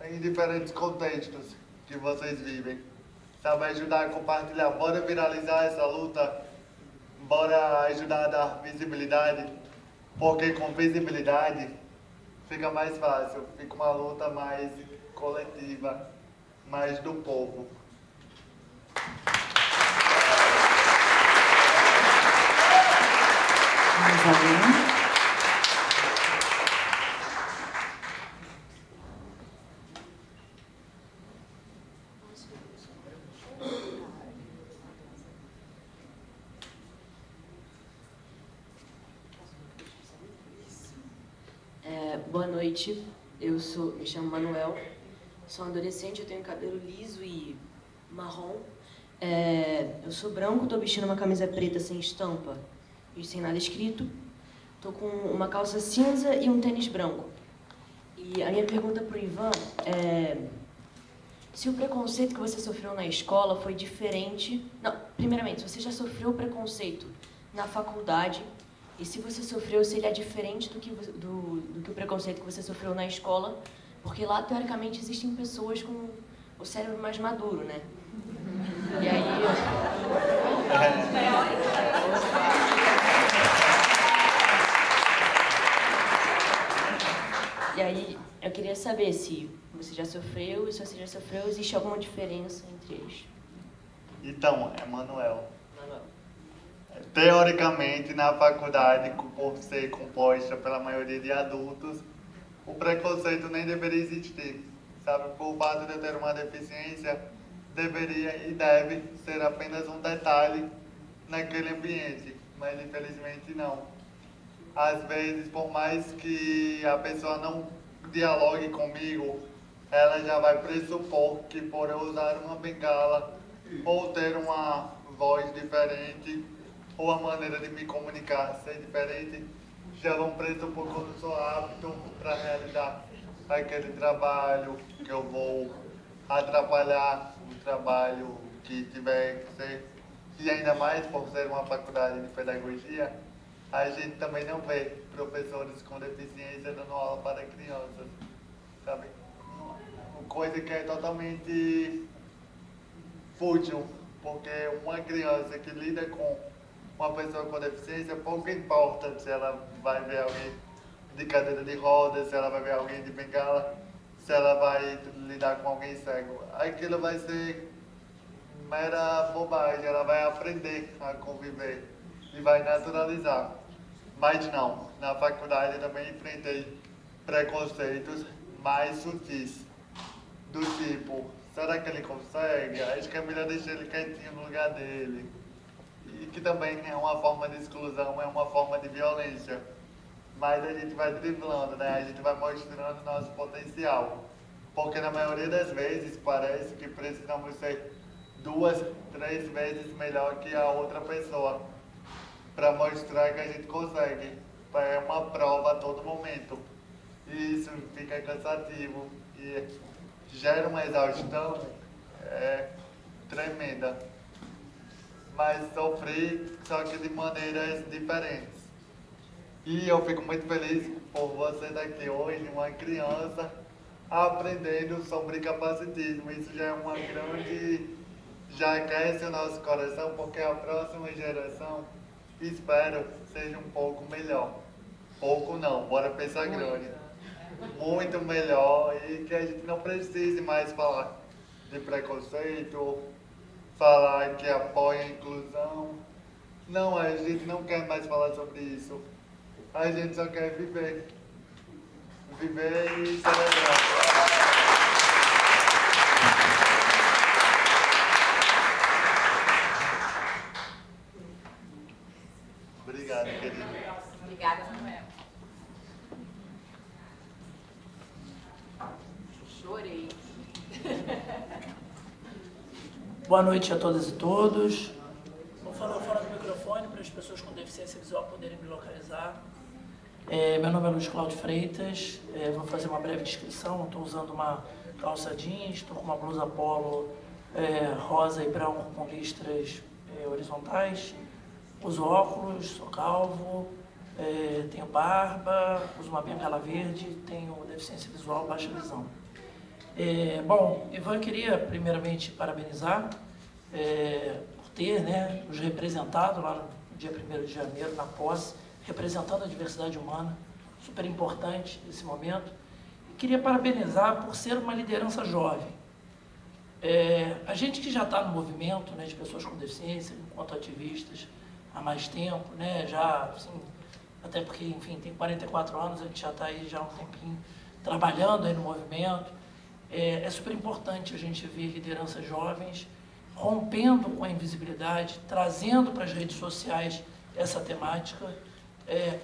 em diferentes contextos que vocês vivem. Sabe, ajudar a compartilhar. Bora viralizar essa luta, bora ajudar a dar visibilidade, porque com visibilidade fica mais fácil, fica uma luta mais coletiva, mais do povo. Mais alguém? Boa noite, me chamo Manuel, sou um adolescente, eu tenho cabelo liso e marrom. Eu sou branco, estou vestindo uma camisa preta sem estampa e sem nada escrito. Estou com uma calça cinza e um tênis branco. E a minha pergunta para o Ivan é se o preconceito que você sofreu na escola foi diferente... Não, primeiramente, se você já sofreu preconceito na faculdade e se você sofreu, se ele é diferente do que o preconceito que você sofreu na escola, porque lá, teoricamente, existem pessoas com o cérebro mais maduro, né? E aí... E aí, eu queria saber se você já sofreu, e se você já sofreu, existe alguma diferença entre eles? Então, Manuel. Teoricamente, na faculdade, por ser composta pela maioria de adultos, o preconceito nem deveria existir, sabe? Por fato de eu ter uma deficiência, deveria e deve ser apenas um detalhe naquele ambiente, mas infelizmente não. Às vezes, por mais que a pessoa não dialogue comigo, ela já vai pressupor que por eu usar uma bengala ou ter uma voz diferente ou a maneira de me comunicar ser diferente, já vão pressupor que eu não sou apto para realizar aquele trabalho, que eu vou atrapalhar o trabalho que tiver que ser. E ainda mais por ser uma faculdade de pedagogia, a gente também não vê professores com deficiência dando aula para crianças, sabe? Uma coisa que é totalmente fútil, porque uma criança que lida com uma pessoa com deficiência, pouco importa se ela vai ver alguém de cadeira de rodas, se ela vai ver alguém de bengala, se ela vai lidar com alguém cego. Aquilo vai ser mera bobagem, ela vai aprender a conviver e vai naturalizar. Mas não, na faculdade eu também enfrentei preconceitos mais sutis, do tipo, será que ele consegue? Acho que é melhor deixar ele quietinho no lugar dele. E que também é uma forma de exclusão, é uma forma de violência. Mas a gente vai driblando, né? A gente vai mostrando nosso potencial. Porque na maioria das vezes parece que precisamos ser 2, 3 vezes melhor que a outra pessoa para mostrar que a gente consegue. É uma prova a todo momento. E isso fica cansativo e gera uma exaustão tremenda. Mas sofri, só que de maneiras diferentes. E eu fico muito feliz por você daqui hoje, uma criança, aprendendo sobre capacitismo. Isso já é uma grande... já aquece o nosso coração, porque a próxima geração, espero, seja um pouco melhor. Pouco não, bora pensar grande. Muito melhor, e que a gente não precise mais falar de preconceito, falar que apoia a inclusão. Não, a gente não quer mais falar sobre isso. A gente só quer viver. Viver e celebrar. Obrigado, querido. Obrigada, Manuel. Chorei. Boa noite a todas e todos. Vou falar fora do microfone para as pessoas com deficiência visual poderem me localizar. Meu nome é Luiz Cláudio Freitas. Vou fazer uma breve descrição. Estou usando uma calça jeans, estou com uma blusa polo rosa e branco com listras horizontais. Uso óculos, sou calvo, tenho barba, uso uma bengala verde, tenho deficiência visual, baixa visão. Bom, eu queria primeiramente parabenizar por ter nos representado lá no dia 1º de janeiro, na posse, representando a diversidade humana, super importante nesse momento. E queria parabenizar por ser uma liderança jovem. A gente que já está no movimento de pessoas com deficiência, enquanto ativistas, há mais tempo, já, assim, até porque, enfim, tem 44 anos, a gente já está aí já há um tempinho trabalhando aí no movimento. É super importante a gente ver lideranças jovens rompendo com a invisibilidade, trazendo para as redes sociais essa temática,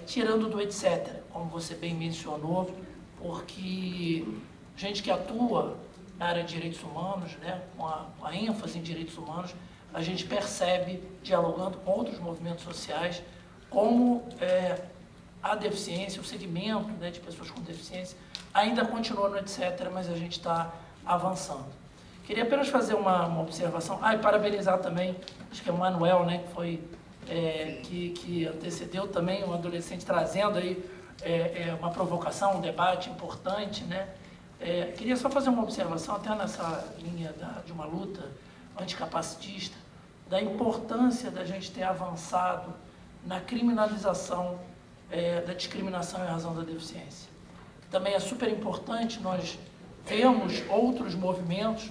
tirando do etc., como você bem mencionou, porque gente que atua na área de direitos humanos, com a ênfase em direitos humanos, a gente percebe, dialogando com outros movimentos sociais, como a deficiência, o segmento de pessoas com deficiência, ainda continua no etc., mas a gente está avançando. Queria apenas fazer uma observação, e parabenizar também, acho que é o Manuel, que foi, que antecedeu também um adolescente, trazendo aí uma provocação, um debate importante, Queria só fazer uma observação, até nessa linha de uma luta anticapacitista, da importância da gente ter avançado na criminalização da discriminação em razão da deficiência. Também é super importante, nós vemos outros movimentos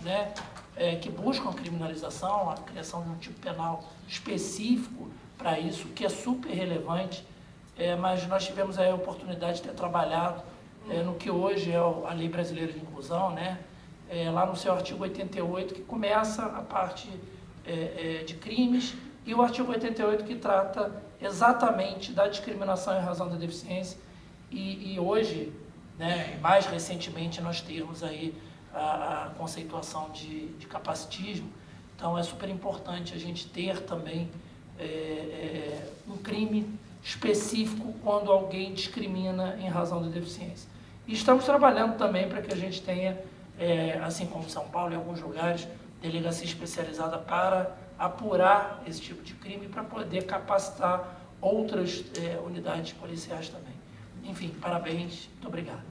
que buscam a criminalização, a criação de um tipo penal específico para isso, que é super relevante, mas nós tivemos a oportunidade de ter trabalhado no que hoje é a Lei Brasileira de Inclusão, lá no seu artigo 88, que começa a parte de crimes, e o artigo 88 que trata exatamente da discriminação em razão da deficiência, e hoje, mais recentemente, nós temos aí a conceituação de capacitismo. Então é super importante a gente ter também um crime específico quando alguém discrimina em razão da deficiência. E estamos trabalhando também para que a gente tenha, assim como São Paulo, em alguns lugares, delegacia especializada para apurar esse tipo de crime, para poder capacitar outras unidades policiais também. Enfim, parabéns, muito obrigado.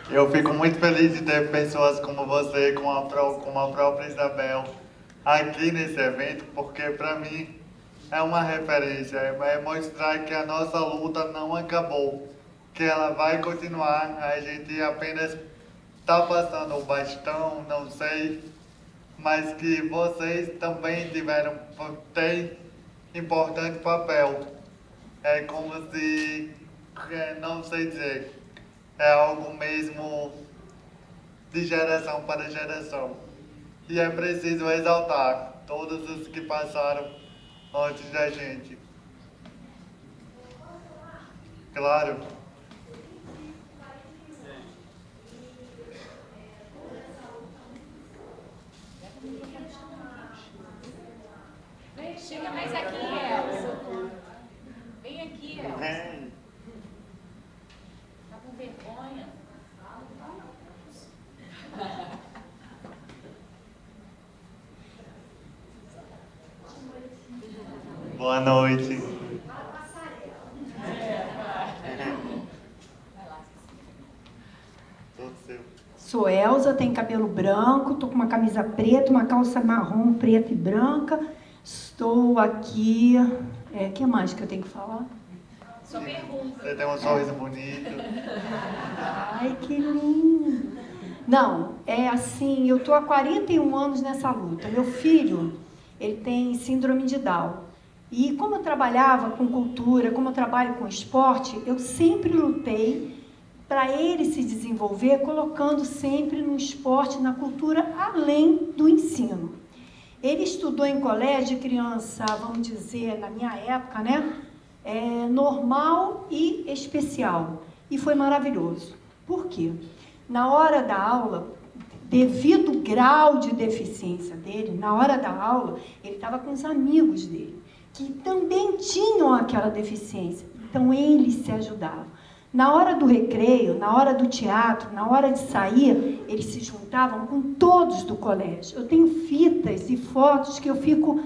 Eu fico muito feliz de ter pessoas como você, como a própria Isabel, aqui nesse evento, porque para mim é uma referência, é mostrar que a nossa luta não acabou, que ela vai continuar, a gente apenas está passando o bastão, não sei, mas que vocês também têm importante papel. É como se, não sei dizer, é algo mesmo de geração para geração. E é preciso exaltar todos os que passaram antes da gente. Claro. Chega mais aqui, Elsa. Vem aqui, Elsa. Tá com vergonha? Boa noite. Sou Elza, tenho cabelo branco, estou com uma camisa preta, uma calça marrom, preta e branca. Estou aqui... O que mais que eu tenho que falar? Só pergunta. Você tem um sorriso bonito. Ai, que lindo. Não, é assim, eu estou há 41 anos nessa luta. Meu filho, ele tem síndrome de Down. E como eu trabalhava com cultura, como eu trabalho com esporte, eu sempre lutei para ele se desenvolver, colocando sempre no esporte, na cultura, além do ensino. Ele estudou em colégio de criança, vamos dizer, na minha época, né? Normal e especial. E foi maravilhoso. Por quê? Na hora da aula, devido ao grau de deficiência dele, na hora da aula, ele estava com os amigos dele, que também tinham aquela deficiência. Então, eles se ajudavam. Na hora do recreio, na hora do teatro, na hora de sair, eles se juntavam com todos do colégio. Eu tenho fitas e fotos que eu fico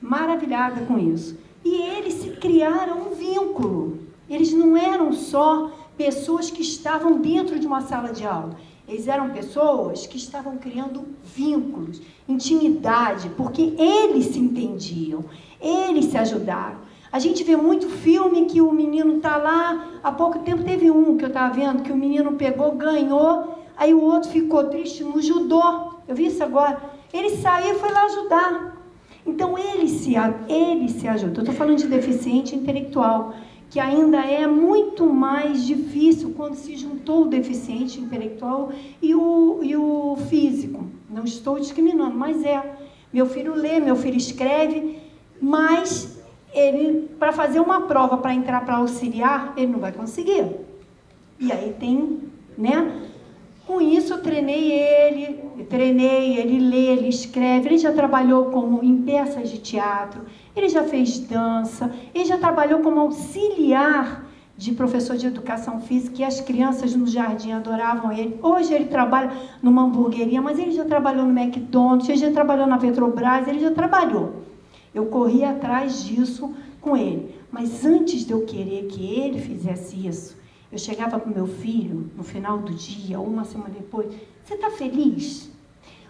maravilhada com isso. E eles se criaram um vínculo. Eles não eram só pessoas que estavam dentro de uma sala de aula. Eles eram pessoas que estavam criando vínculos, intimidade, porque eles se entendiam, eles se ajudaram. A gente vê muito filme que o menino está lá, há pouco tempo teve um que eu estava vendo, que o menino pegou, ganhou, aí o outro ficou triste no judô. Eu vi isso agora. Ele saiu e foi lá ajudar. Então, ele se ajuda. Eu estou falando de deficiente intelectual, que ainda é muito mais difícil quando se juntou o deficiente intelectual e o físico. Não estou discriminando, mas é. Meu filho lê, meu filho escreve, mas ele, para fazer uma prova, para entrar para auxiliar, ele não vai conseguir. E aí tem, né? Com isso, eu treinei, ele lê, ele escreve, ele já trabalhou em peças de teatro, ele já fez dança, ele já trabalhou como auxiliar de professor de educação física, e as crianças no jardim adoravam ele. Hoje ele trabalha numa hamburgueria, mas ele já trabalhou no McDonald's, ele já trabalhou na Petrobras, ele já trabalhou. Eu corri atrás disso com ele. Mas antes de eu querer que ele fizesse isso, eu chegava para o meu filho, no final do dia, ou uma semana depois, você está feliz?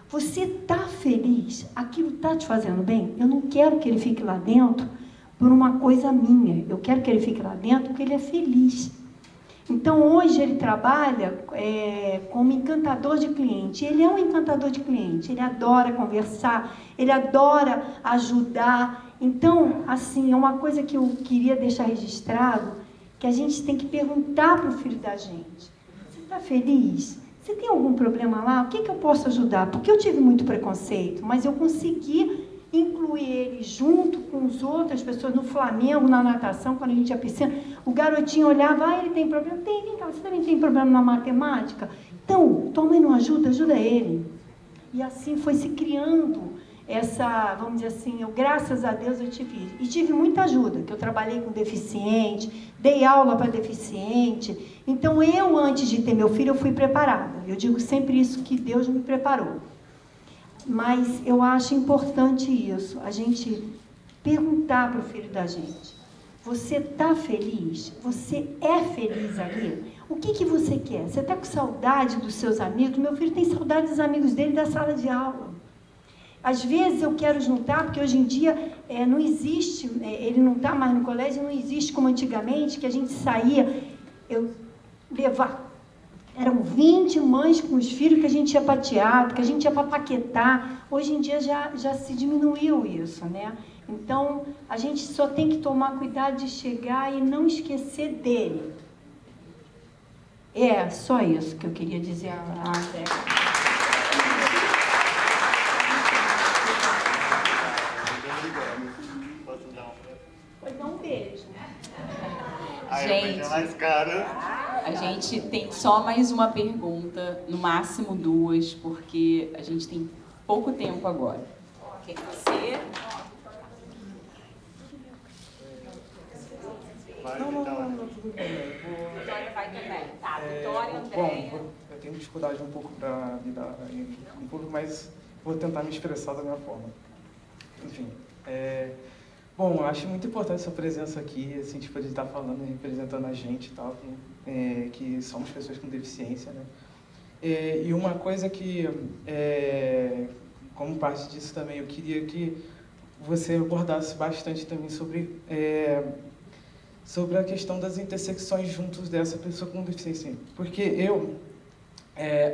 Você está feliz? Aquilo está te fazendo bem? Eu não quero que ele fique lá dentro por uma coisa minha. Eu quero que ele fique lá dentro porque ele é feliz. Então, hoje ele trabalha como encantador de cliente. Ele é um encantador de cliente. Ele adora conversar, ele adora ajudar. Então, assim, é uma coisa que eu queria deixar registrado, que a gente tem que perguntar para o filho da gente. Você está feliz? Você tem algum problema lá? O que eu posso ajudar? Porque eu tive muito preconceito, mas eu consegui incluir ele junto com as outras pessoas no Flamengo, na natação, quando a gente ia à piscina. O garotinho olhava, ele tem problema? Tem, vem cá, você também tem problema na matemática? Então, tua mãe não ajuda? Ajuda ele. E assim foi se criando essa, vamos dizer assim, graças a Deus eu tive. E tive muita ajuda, que eu trabalhei com deficiente, dei aula para deficiente. Então, eu, antes de ter meu filho, eu fui preparada. Eu digo sempre isso, que Deus me preparou. Mas eu acho importante isso, a gente perguntar para o filho da gente. Você está feliz? Você é feliz ali? O que você quer? Você está com saudade dos seus amigos? Meu filho tem saudade dos amigos dele da sala de aula. Às vezes eu quero juntar, porque hoje em dia não existe, ele não está mais no colégio, não existe como antigamente, que a gente saía, eu levar. Eram 20 mães com os filhos que a gente ia para teatro, que a gente ia para Paquetá. Hoje em dia já se diminuiu isso, né? Então, a gente só tem que tomar cuidado de chegar e não esquecer dele. É só isso que eu queria dizer a André. Pois dá um beijo. Gente, a gente tem só mais uma pergunta, no máximo duas, porque a gente tem pouco tempo agora. Quem você? Não, tudo bem. Vitória vai também. Tá, Vitória, Andréia. Bom, eu tenho dificuldade um pouco para lidar um pouco, mas vou tentar me expressar da minha forma. Enfim, bom, eu acho muito importante sua presença aqui, assim, tipo, de estar falando, representando a gente e tal, que somos pessoas com deficiência, né? E uma coisa que, como parte disso também, eu queria que você abordasse bastante também sobre a questão das intersecções juntos dessa pessoa com deficiência. Porque eu,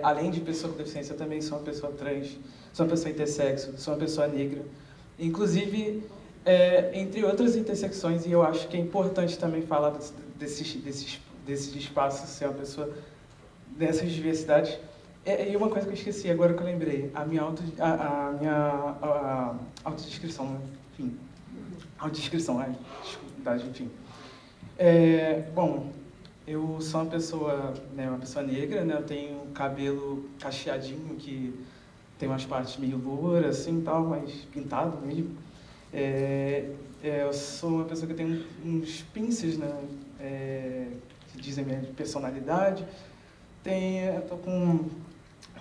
além de pessoa com deficiência, também sou uma pessoa trans, sou uma pessoa intersexo, sou uma pessoa negra. Inclusive, entre outras intersecções, e eu acho que é importante também falar desses espaços, ser uma pessoa dessas diversidades. E uma coisa que eu esqueci, agora que eu lembrei, a minha autodescrição, né? Enfim, autodescrição, dificuldade, enfim. Bom, eu sou uma pessoa negra, né? Eu tenho cabelo cacheadinho, que tem umas partes meio louras, assim, tal, mas pintado mesmo. Eu sou uma pessoa que tem uns pinces, né? Que dizem minha personalidade. Eu tô com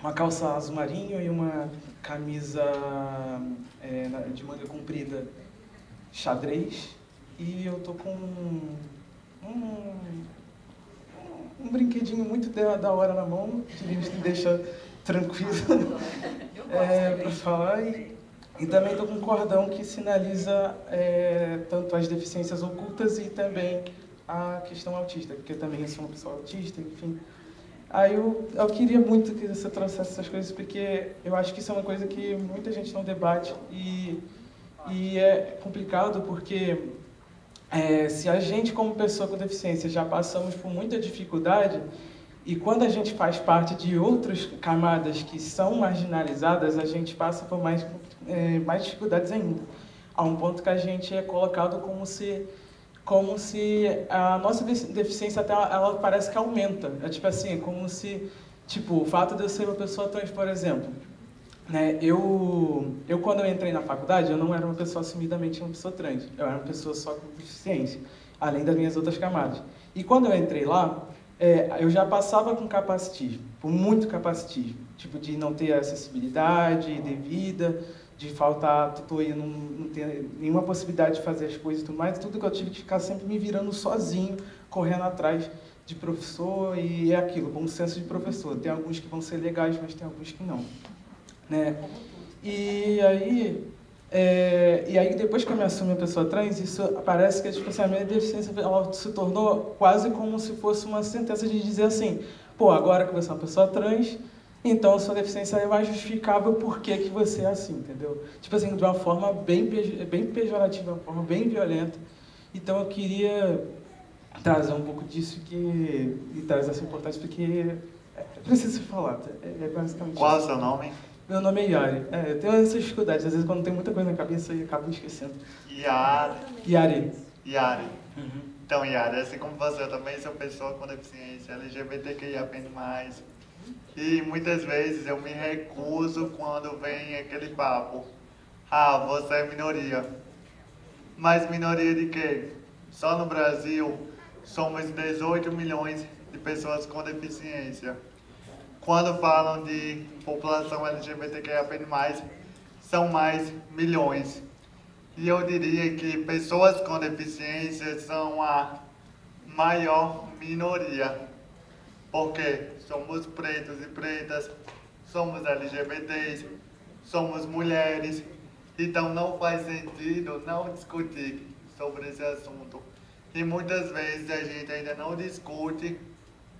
uma calça azul marinho e uma camisa de manga comprida xadrez. E eu tô com um brinquedinho muito da hora na mão, que me deixa tranquilo para falar. E também estou com um cordão que sinaliza tanto as deficiências ocultas e também a questão autista, porque eu também sou uma pessoa autista, enfim. Aí eu queria muito que você trouxesse essas coisas, porque eu acho que isso é uma coisa que muita gente não debate e é complicado porque se a gente, como pessoa com deficiência, já passamos por muita dificuldade, e quando a gente faz parte de outras camadas que são marginalizadas, a gente passa por mais dificuldades ainda. A um ponto que a gente é colocado como se a nossa deficiência até ela parece que aumenta. É tipo assim, como se, tipo, o fato de eu ser uma pessoa trans, por exemplo, né? Eu quando eu entrei na faculdade, eu não era uma pessoa assumidamente uma pessoa trans, eu era uma pessoa só com deficiência, além das minhas outras camadas. E quando eu entrei lá, eu já passava com capacitismo, por muito capacitismo, tipo de não ter acessibilidade devida, de faltar tutoria, não ter nenhuma possibilidade de fazer as coisas e tudo mais, tudo que eu tive que ficar sempre me virando sozinho, correndo atrás de professor, e é aquilo, bom senso de professor. Tem alguns que vão ser legais, mas tem alguns que não, né? E aí depois que eu me assumi a pessoa trans, isso parece que tipo assim, a minha deficiência ela se tornou quase como se fosse uma sentença de dizer assim, pô, agora que você é uma pessoa trans, então a sua deficiência é mais justificável por que você é assim, entendeu? Tipo assim, de uma forma bem pejorativa, uma forma bem violenta. Então eu queria trazer um pouco disso e trazer essa importância, porque preciso falar, basicamente Qual é o isso. seu nome? Meu nome é Yari. Eu tenho essas dificuldades, às vezes quando tem muita coisa na cabeça eu acabo esquecendo. Yari. Então, Yari, assim como você, eu também sou pessoa com deficiência LGBTQIA+. E muitas vezes eu me recuso quando vem aquele papo. Ah, você é minoria. Mas minoria de quê? Só no Brasil somos 18 milhões de pessoas com deficiência. Quando falam de população LGBTQIA+, são mais milhões. E eu diria que pessoas com deficiência são a maior minoria. Porque somos pretos e pretas, somos LGBTs, somos mulheres, então não faz sentido não discutir sobre esse assunto. E muitas vezes a gente ainda não discute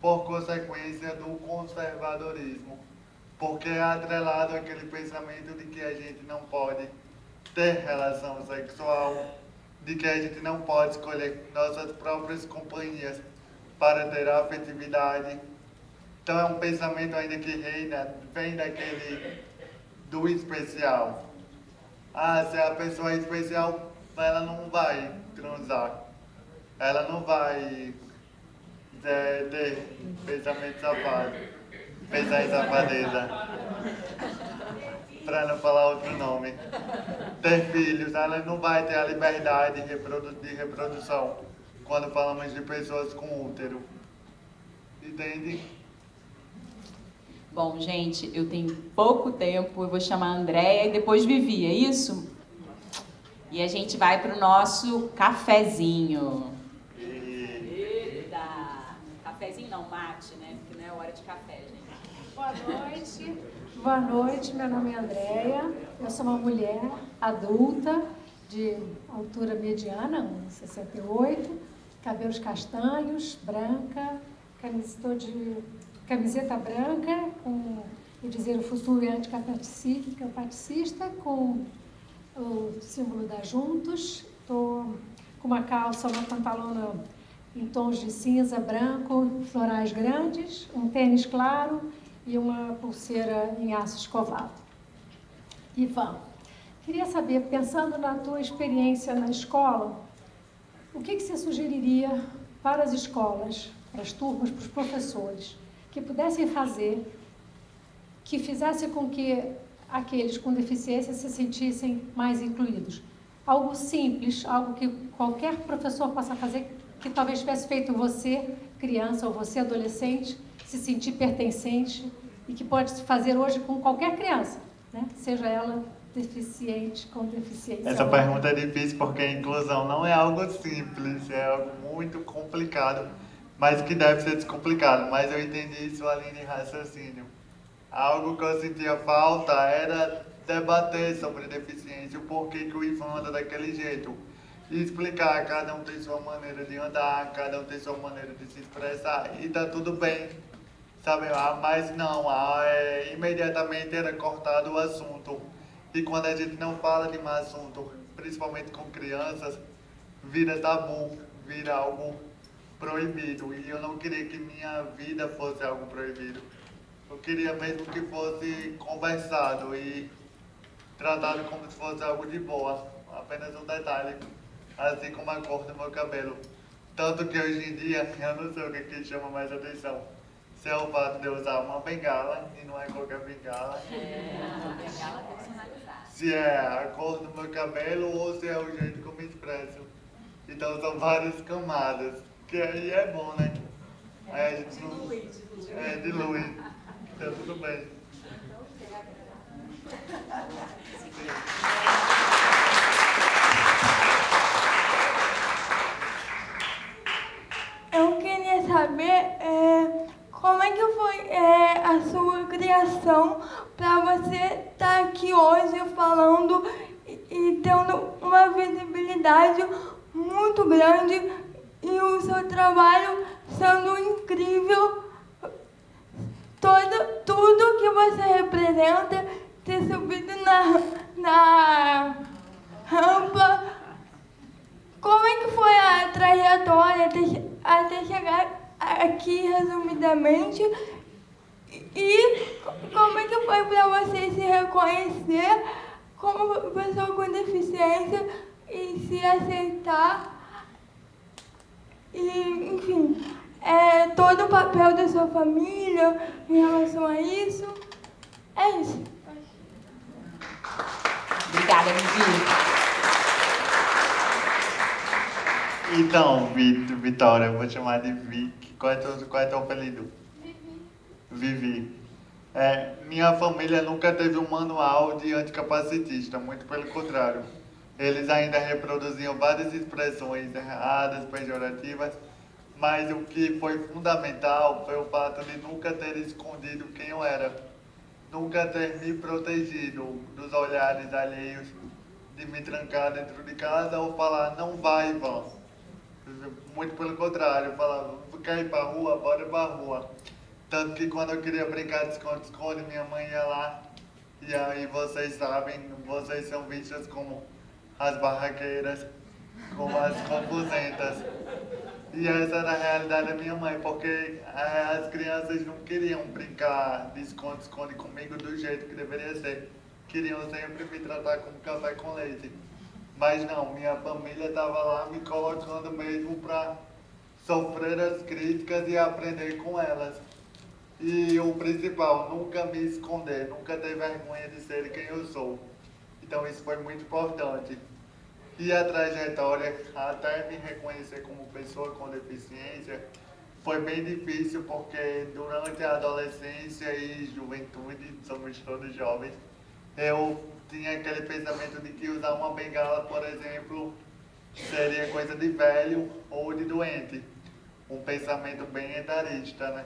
por consequência do conservadorismo, porque é atrelado aquele pensamento de que a gente não pode ter relação sexual, de que a gente não pode escolher nossas próprias companhias para ter afetividade. Então é um pensamento ainda que reina, vem do especial. Ah, se a pessoa é especial, ela não vai transar. Ela não vai ter pensamento safado, pensar em safadeza, para não falar outro nome. Ter filhos, ela não vai ter a liberdade de reprodução quando falamos de pessoas com útero. Entende? Bom, gente, eu tenho pouco tempo, eu vou chamar a Andréia e depois Vivi, é isso? E a gente vai para o nosso cafezinho. Eita! Cafezinho não, mate, né? Porque não é hora de café, gente. Boa noite. Boa noite, meu nome é Andréia. Eu sou uma mulher adulta, de altura mediana, 1,68, cabelos castanhos, branca, camiseta branca, com o dizer o futuro é anticapaticista, com o símbolo da Juntos. Estou com uma calça, uma pantalona em tons de cinza, branco, florais grandes, um tênis claro e uma pulseira em aço escovado. Ivan, queria saber, pensando na tua experiência na escola, o que você sugeriria para as escolas, para as turmas, para os professores, que pudessem fazer, que fizesse com que aqueles com deficiência se sentissem mais incluídos? Algo simples, algo que qualquer professor possa fazer, que talvez tivesse feito você, criança, ou você, adolescente, se sentir pertencente, e que pode se fazer hoje com qualquer criança, né? Seja ela deficiente, com deficiência. Essa pergunta é difícil porque a inclusão não é algo simples, é algo muito complicado, mas que deve ser descomplicado. Mas eu entendi sua linha de raciocínio. Algo que eu sentia falta era debater sobre deficiência, o porquê que o Ivan anda daquele jeito. E explicar, cada um tem sua maneira de andar, cada um tem sua maneira de se expressar, e tá tudo bem, sabe? Mas não, imediatamente era cortado o assunto. E quando a gente não fala de um assunto, principalmente com crianças, vira tabu, vira algo proibido. E eu não queria que minha vida fosse algo proibido. Eu queria mesmo que fosse conversado e tratado como se fosse algo de boa. Apenas um detalhe, assim como a cor do meu cabelo. Tanto que hoje em dia, eu não sei o que chama mais atenção. Se é o fato de eu usar uma bengala, e não é qualquer bengala. Uma bengala personalizada. Se é a cor do meu cabelo ou se é o jeito que eu me expresso. Então são várias camadas, que aí é bom, né? Aí a gente dilui. Dilui. Então tudo bem. Eu queria saber como é que foi a sua criação para você estar aqui hoje falando e tendo uma visibilidade muito grande e o seu trabalho sendo incrível. Tudo que você representa, ter subido na rampa. Como é que foi a trajetória até chegar aqui, resumidamente? E como é que foi para você se reconhecer como pessoa com deficiência e se aceitar? E, enfim, todo o papel da sua família em relação a isso. É isso. Obrigada, Vivi. Então, Vitória, eu vou chamar de Vic. Qual é teu apelido? Vivi. Minha família nunca teve um manual de anticapacitista, muito pelo contrário. Eles ainda reproduziam várias expressões erradas, pejorativas, mas o que foi fundamental foi o fato de nunca ter escondido quem eu era. nunca ter me protegido dos olhares alheios, de me trancar dentro de casa ou falar, não vai, Ivan. Muito pelo contrário, eu falava, quer ir pra rua? Bora pra rua. Tanto que quando eu queria brincar de esconde-esconde, minha mãe ia lá. E aí vocês sabem, vocês são vistas como as barraqueiras, como as confusentas. E essa era a realidade da minha mãe, porque as crianças não queriam brincar de esconde-esconde comigo do jeito que deveria ser. Queriam sempre me tratar como café com leite. Mas não, minha família estava lá me colocando mesmo para sofrer as críticas e aprender com elas. E o principal, nunca me esconder, nunca ter vergonha de ser quem eu sou. Então isso foi muito importante. E a trajetória, até me reconhecer como pessoa com deficiência, foi bem difícil porque durante a adolescência e juventude, somos todos jovens, eu tinha aquele pensamento de que usar uma bengala, por exemplo, seria coisa de velho ou de doente. Um pensamento bem etarista, né?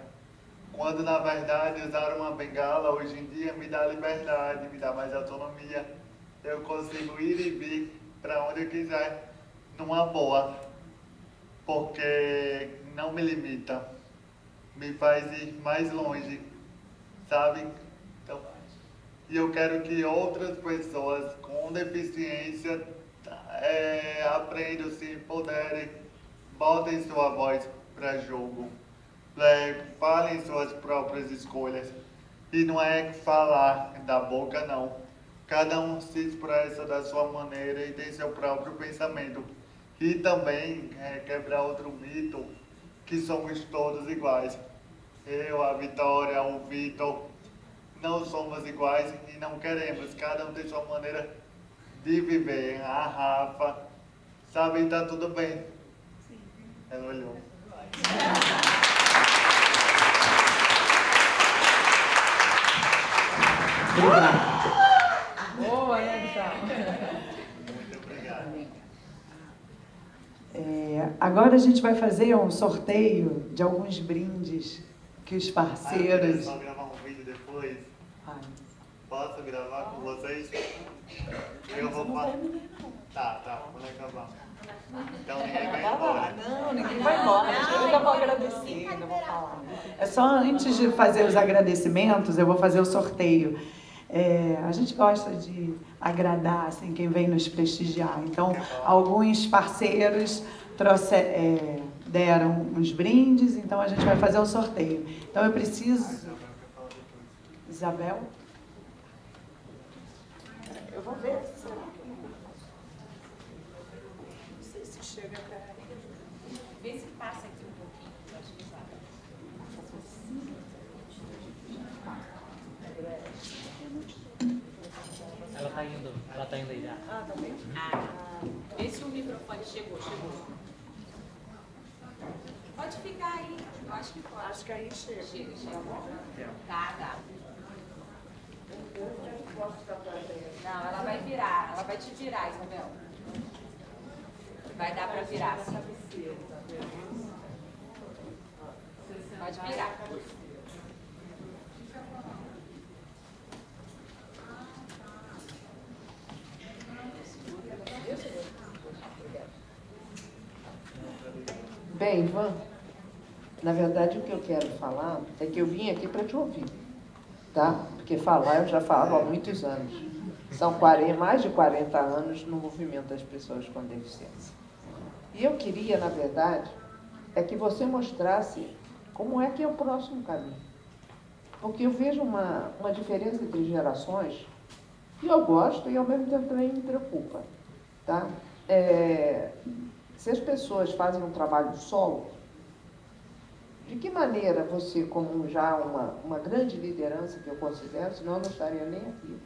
Quando, na verdade, usar uma bengala hoje em dia me dá liberdade, me dá mais autonomia. Eu consigo ir e vir para onde eu quiser, numa boa. Porque não me limita. Me faz ir mais longe, sabe? Então, e eu quero que outras pessoas com deficiência aprendam, se empoderem, botem sua voz para jogo. Falem suas próprias escolhas. E não é falar da boca, não. Cada um se expressa da sua maneira e tem seu próprio pensamento. E também quebrar outro mito, que somos todos iguais. Eu, a Vitória, o Vitor, não somos iguais e não queremos. Cada um tem sua maneira de viver. A Rafa, sabe, tá tudo bem. Sim. Ela olhou. Obrigado. Boa, né, Gustavo? Muito obrigado. Agora a gente vai fazer um sorteio de alguns brindes que os parceiros... Só gravar um vídeo depois? Posso gravar com vocês? Eu vou falar. Tá, quando acabar. Então ninguém vai embora. Não, ninguém vai embora. Eu ainda vou agradecer, ainda vou falar. É só antes de fazer os agradecimentos, eu vou fazer o sorteio. A gente gosta de agradar assim, quem vem nos prestigiar. Então, alguns parceiros deram uns brindes, então a gente vai fazer o sorteio. Então, eu preciso... Isabel? Eu vou ver. Não sei se chega até... Vê se passa aqui um pouquinho. Ela tá indo aí já. Tá bem. Vê se o microfone chegou. Pode ficar aí, eu acho que pode. Acho que aí chega. Chega. Tá. Não, ela vai virar, ela vai te virar, Isabel. Vai dar pra virar, sim. Pode virar. Bem, Ivan, na verdade o que eu quero falar é que eu vim aqui para te ouvir, tá? Porque falar eu já falo há muitos anos. São mais de 40 anos no movimento das pessoas com deficiência. E eu queria, na verdade, que você mostrasse como é que é o próximo caminho. Porque eu vejo uma diferença entre gerações que eu gosto e ao mesmo tempo também me preocupa, tá? Se as pessoas fazem um trabalho solo, de que maneira você, como já uma grande liderança que eu considero, senão eu não estaria nem aqui,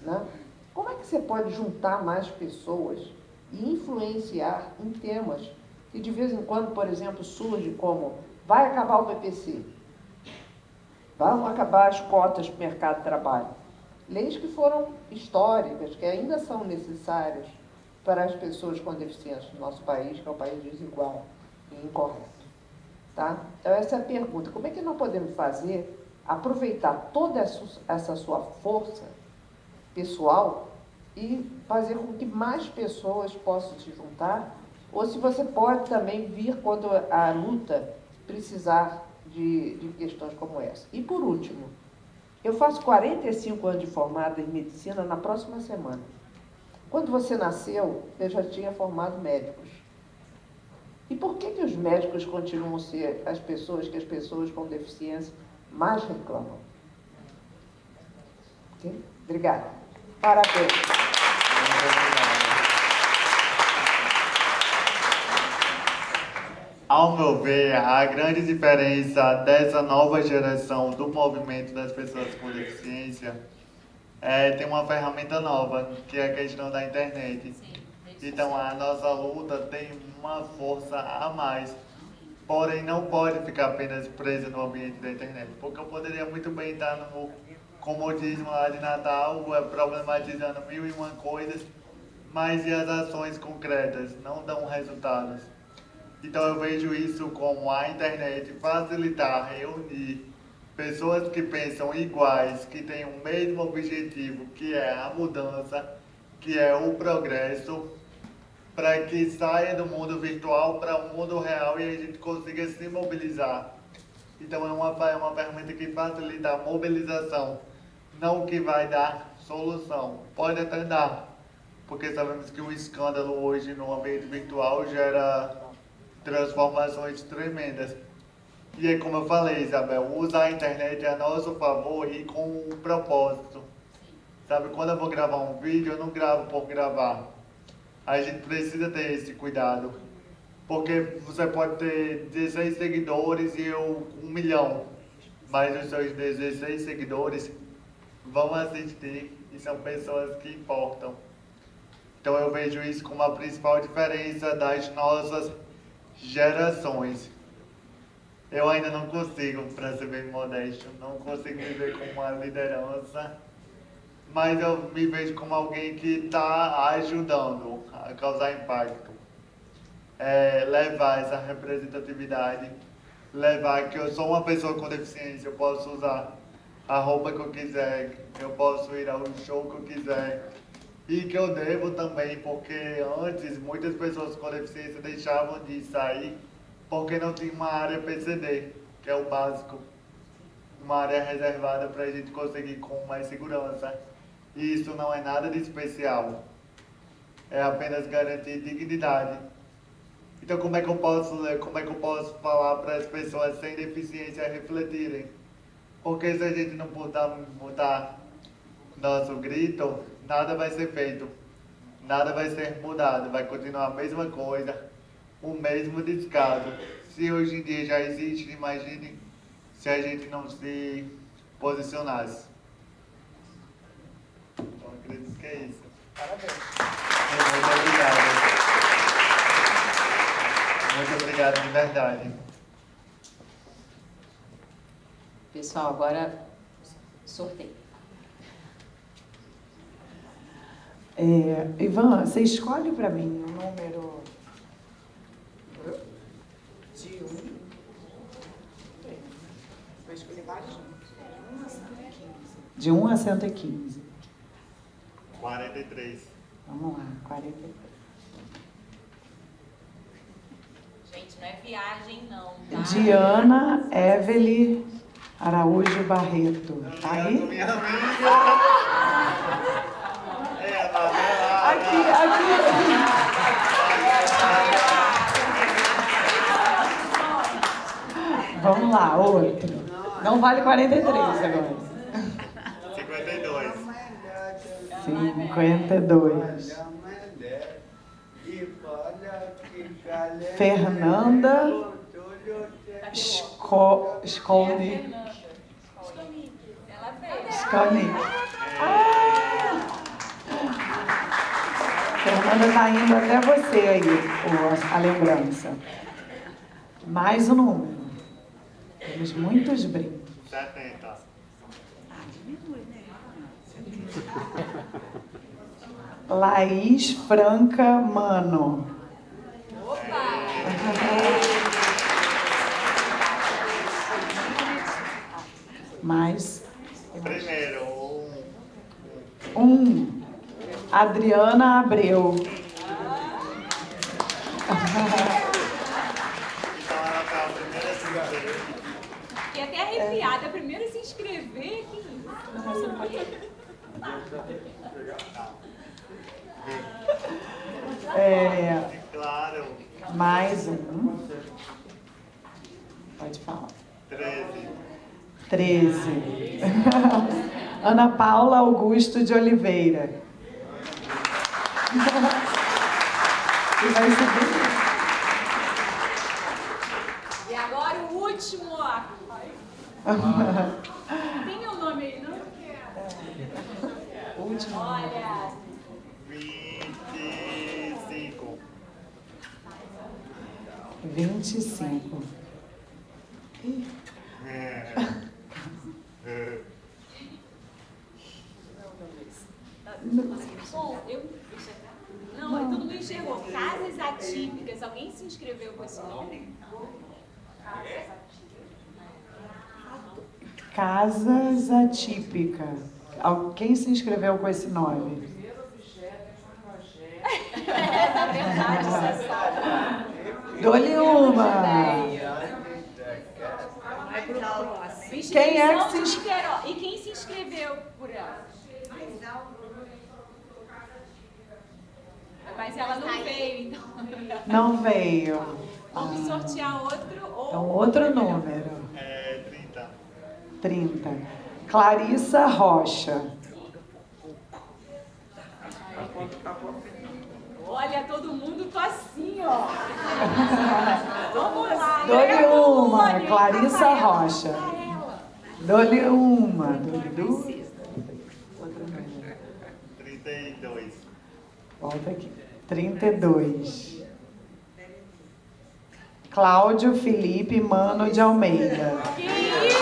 né? Como é que você pode juntar mais pessoas e influenciar em temas que de vez em quando, por exemplo, surge como vai acabar o BPC, vão acabar as cotas para o mercado de trabalho. Leis que foram históricas, que ainda são necessárias para as pessoas com deficiência no nosso país, que é um país desigual e incorreto. Tá? Então, essa é a pergunta. Como é que nós podemos fazer aproveitar toda essa sua força pessoal e fazer com que mais pessoas possam se juntar, ou se você pode também vir quando a luta precisar de questões como essa. E por último, eu faço 45 anos de formada em medicina na próxima semana. Quando você nasceu, eu já tinha formado médicos. E por que os médicos continuam a ser as pessoas que as pessoas com deficiência mais reclamam? Okay? Obrigada. Parabéns. Ao meu ver, a grande diferença dessa nova geração do movimento das pessoas com deficiência é ter uma ferramenta nova, que é a questão da internet. Então a nossa luta tem uma força a mais, porém não pode ficar apenas presa no ambiente da internet, porque eu poderia muito bem estar no comodismo lá de Natal, problematizando 1001 coisas, mas e as ações concretas não dão resultados. Então eu vejo isso como a internet facilitar, reunir pessoas que pensam iguais, que têm o mesmo objetivo, que é a mudança, que é o progresso, para que saia do mundo virtual para o mundo real e a gente consiga se mobilizar. Então é uma ferramenta que facilita a mobilização, não que vai dar solução. Pode até dar, porque sabemos que o escândalo hoje no ambiente virtual gera transformações tremendas. E é como eu falei, Isabel, usar a internet a nosso favor e com um propósito. Sabe, quando eu vou gravar um vídeo, eu não gravo por gravar. A gente precisa ter esse cuidado. Porque você pode ter 16 seguidores e eu 1 milhão. Mas os seus 16 seguidores vão assistir e são pessoas que importam. Então eu vejo isso como a principal diferença das nossas gerações. Eu ainda não consigo, para ser bem modesto, não consigo me ver como uma liderança, mas eu me vejo como alguém que está ajudando a causar impacto. Levar essa representatividade, levar que eu sou uma pessoa com deficiência, eu posso usar a roupa que eu quiser, eu posso ir ao show que eu quiser, e que eu devo também, porque antes muitas pessoas com deficiência deixavam de sair porque não tinha uma área PCD, que é o básico, uma área reservada para a gente conseguir com mais segurança. E isso não é nada de especial, é apenas garantir dignidade. Então como é que eu posso falar para as pessoas sem deficiência refletirem? Porque se a gente não mudar nosso grito, nada vai ser feito, nada vai ser mudado, vai continuar a mesma coisa, o mesmo descaso. Se hoje em dia já existe, imagine se a gente não se posicionasse. Então acredito que é isso. Parabéns. Muito obrigado. Muito obrigado de verdade. Pessoal, agora sorteio. Ivan, você escolhe para mim um número de 1. Vai escolher vários números. De 1 a 115. 43. Vamos lá, 43. Gente, não é viagem não, tá? Diana Evelyn Araújo Barreto. Tá aí? Minha amiga! Vamos lá, outro. Não vale 43 agora. 52. 52. Fernanda Skolnik. Fernanda está indo até você aí, a lembrança. Mais um número. Temos muitos brincos. 70. Laís Franca Mano. Mais Adriana Abreu. Fiquei até arrepiada. A primeira a se inscrever. Que isso? Claro. Mais um. Pode falar. 13. Ana Paula Augusto de Oliveira. E vai subir. E agora o último. Tem meu nome aí, não? Último. Olha. 25. Bom, não, todo mundo enxergou. Casas atípicas. Alguém se inscreveu com esse nome? Casas atípicas. Quem se inscreveu com esse nome? Na verdade, isso é só. Dou-lhe uma. Quem é que se inscreveu? E quem se inscreveu por ela? Mas ela não veio, então. Não veio. Vamos sortear outro ou... É um outro número. 30. 30. Clarissa Rocha. Olha, todo mundo tá assim, ó. Vamos lá. Dou-lhe uma. Clarissa Rocha. Dou-lhe uma. Dou-lhe duas. 32. Volta aqui. 32. Cláudio Felipe Mano de Almeida. Que isso?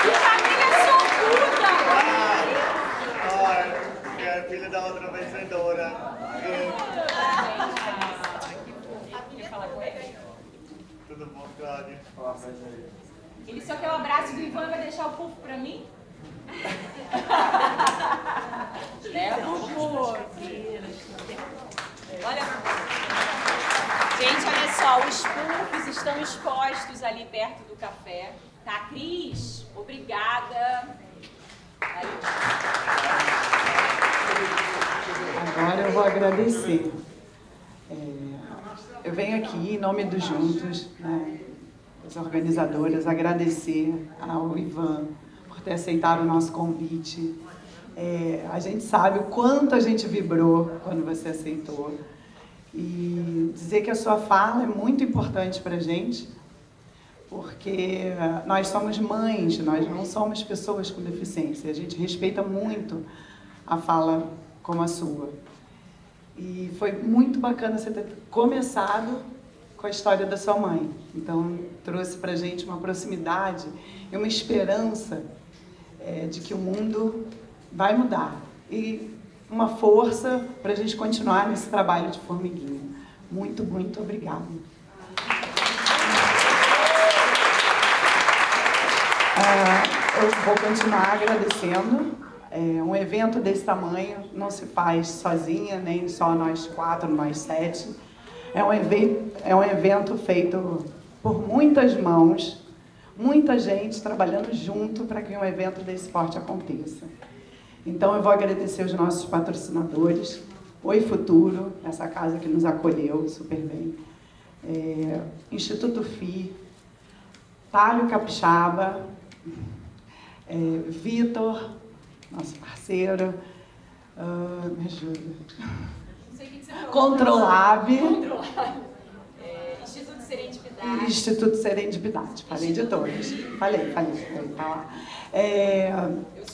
Que família sortuda! É a filha da outra vencedora. Tudo bom, Cláudio? Ele só quer o abraço do Ivan e vai deixar o puff pra mim? Olha, gente, olha só, os puffs estão expostos ali perto do café, tá? Cris, obrigada. Agora eu vou agradecer. Eu venho aqui em nome dos Juntos, né, as organizadoras, agradecer ao Ivan por ter aceitado o nosso convite. A gente sabe o quanto a gente vibrou quando você aceitou. E dizer que a sua fala é muito importante para a gente, porque nós somos mães, nós não somos pessoas com deficiência. A gente respeita muito a fala como a sua. E foi muito bacana você ter começado com a história da sua mãe. Então, trouxe para a gente uma proximidade e uma esperança de que o mundo vai mudar. E uma força para a gente continuar nesse trabalho de formiguinha. Muito, muito obrigada. Eu vou continuar agradecendo. Um evento desse tamanho não se faz sozinha, nem só nós 4, nós 7. É um evento feito por muitas mãos, muita gente trabalhando junto para que um evento desse porte aconteça. Então eu vou agradecer os nossos patrocinadores, Oi Futuro, essa casa que nos acolheu super bem, Instituto FI, Talho Capixaba, Vitor, nosso parceiro, me ajuda. Não sei o que você falou. Controlab. Instituto Serendipidade. Instituto Serendipidade. Falei de todos. Falei, tá lá.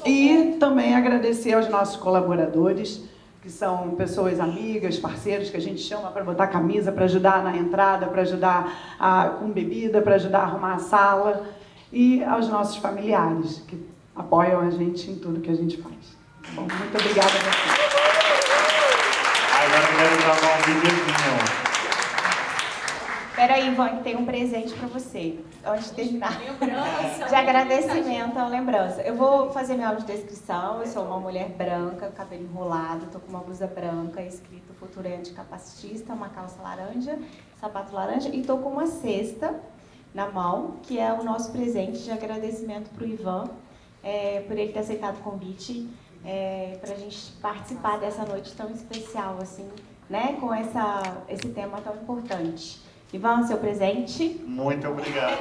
E também agradecer aos nossos colaboradores, que são pessoas amigas, parceiros, que a gente chama para botar camisa, para ajudar na entrada, para ajudar com bebida, para ajudar a arrumar a sala. E aos nossos familiares, que apoiam a gente em tudo que a gente faz. Bom, muito obrigada a vocês. Agora eu quero gravar um videozinho. Peraí, Ivan, que tem um presente para você, antes de terminar. Lembrança. De agradecimento, é uma lembrança. Eu vou fazer minha audiodescrição. Eu sou uma mulher branca, cabelo enrolado, tô com uma blusa branca, escrito Futuro Anticapacitista, uma calça laranja, sapato laranja, e tô com uma cesta na mão, que é o nosso presente de agradecimento para o Ivan, por ele ter aceitado o convite, para a gente participar dessa noite tão especial, assim, né, com esse tema tão importante. Ivan, seu presente. Muito obrigado.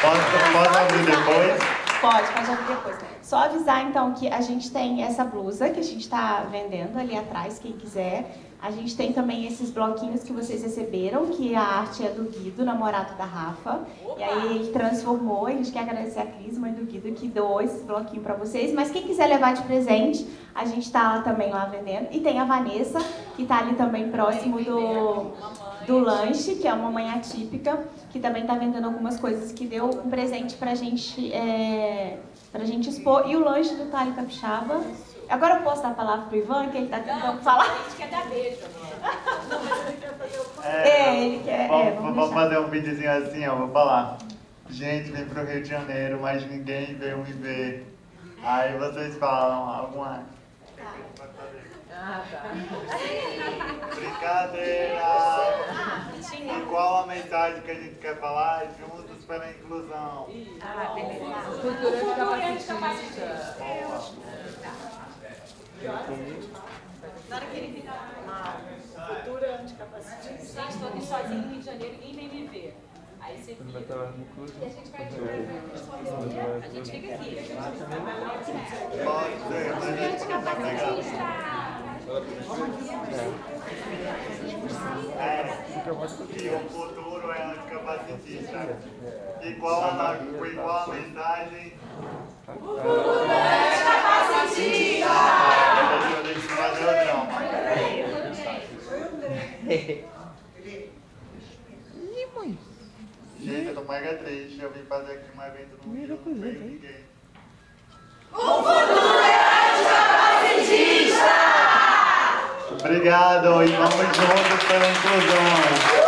Posso abrir depois? Pode abrir depois. Só avisar, então, que a gente tem essa blusa que a gente está vendendo ali atrás, quem quiser. A gente tem também esses bloquinhos que vocês receberam, que a arte é do Guido, namorado da Rafa. Opa! E aí ele transformou, a gente quer agradecer a Cris, mãe do Guido, que doou esses bloquinhos para vocês. Mas quem quiser levar de presente, a gente está também lá vendendo. E tem a Vanessa, que está ali também próximo do lanche, que é uma mãe atípica, que também está vendendo algumas coisas, que deu um presente pra gente expor. E o lanche do Tali Capixaba. Agora eu posso dar a palavra pro Ivan, que ele está tentando falar. A gente quer dar beijo. Ele quer. Vamos fazer um videozinho assim, ó, vou falar. Gente, vim pro Rio de Janeiro, mas ninguém veio me ver. Aí vocês falam alguma... Brincadeira! E qual a mensagem que a gente quer falar? Juntos pela inclusão. Beleza. Futuro Anticapacitista. Na hora que ele ficar futuro anticapacitista. Gente, estou aqui sozinho no Rio de Janeiro, ninguém vem me ver. Aí você fica. E a gente vai responder. A gente fica aqui. Pode ser, Futuro Anticapacitista. E o futuro é anticapacitista. Igual a mensagem. O futuro é anticapacitista! Deixa eu fazer o drama. Gente, eu tô mega triste. Eu vim fazer aqui um evento no Rio, não veio ninguém. O futuro é anticapacitista! Obrigado e vamos juntos pela inclusão.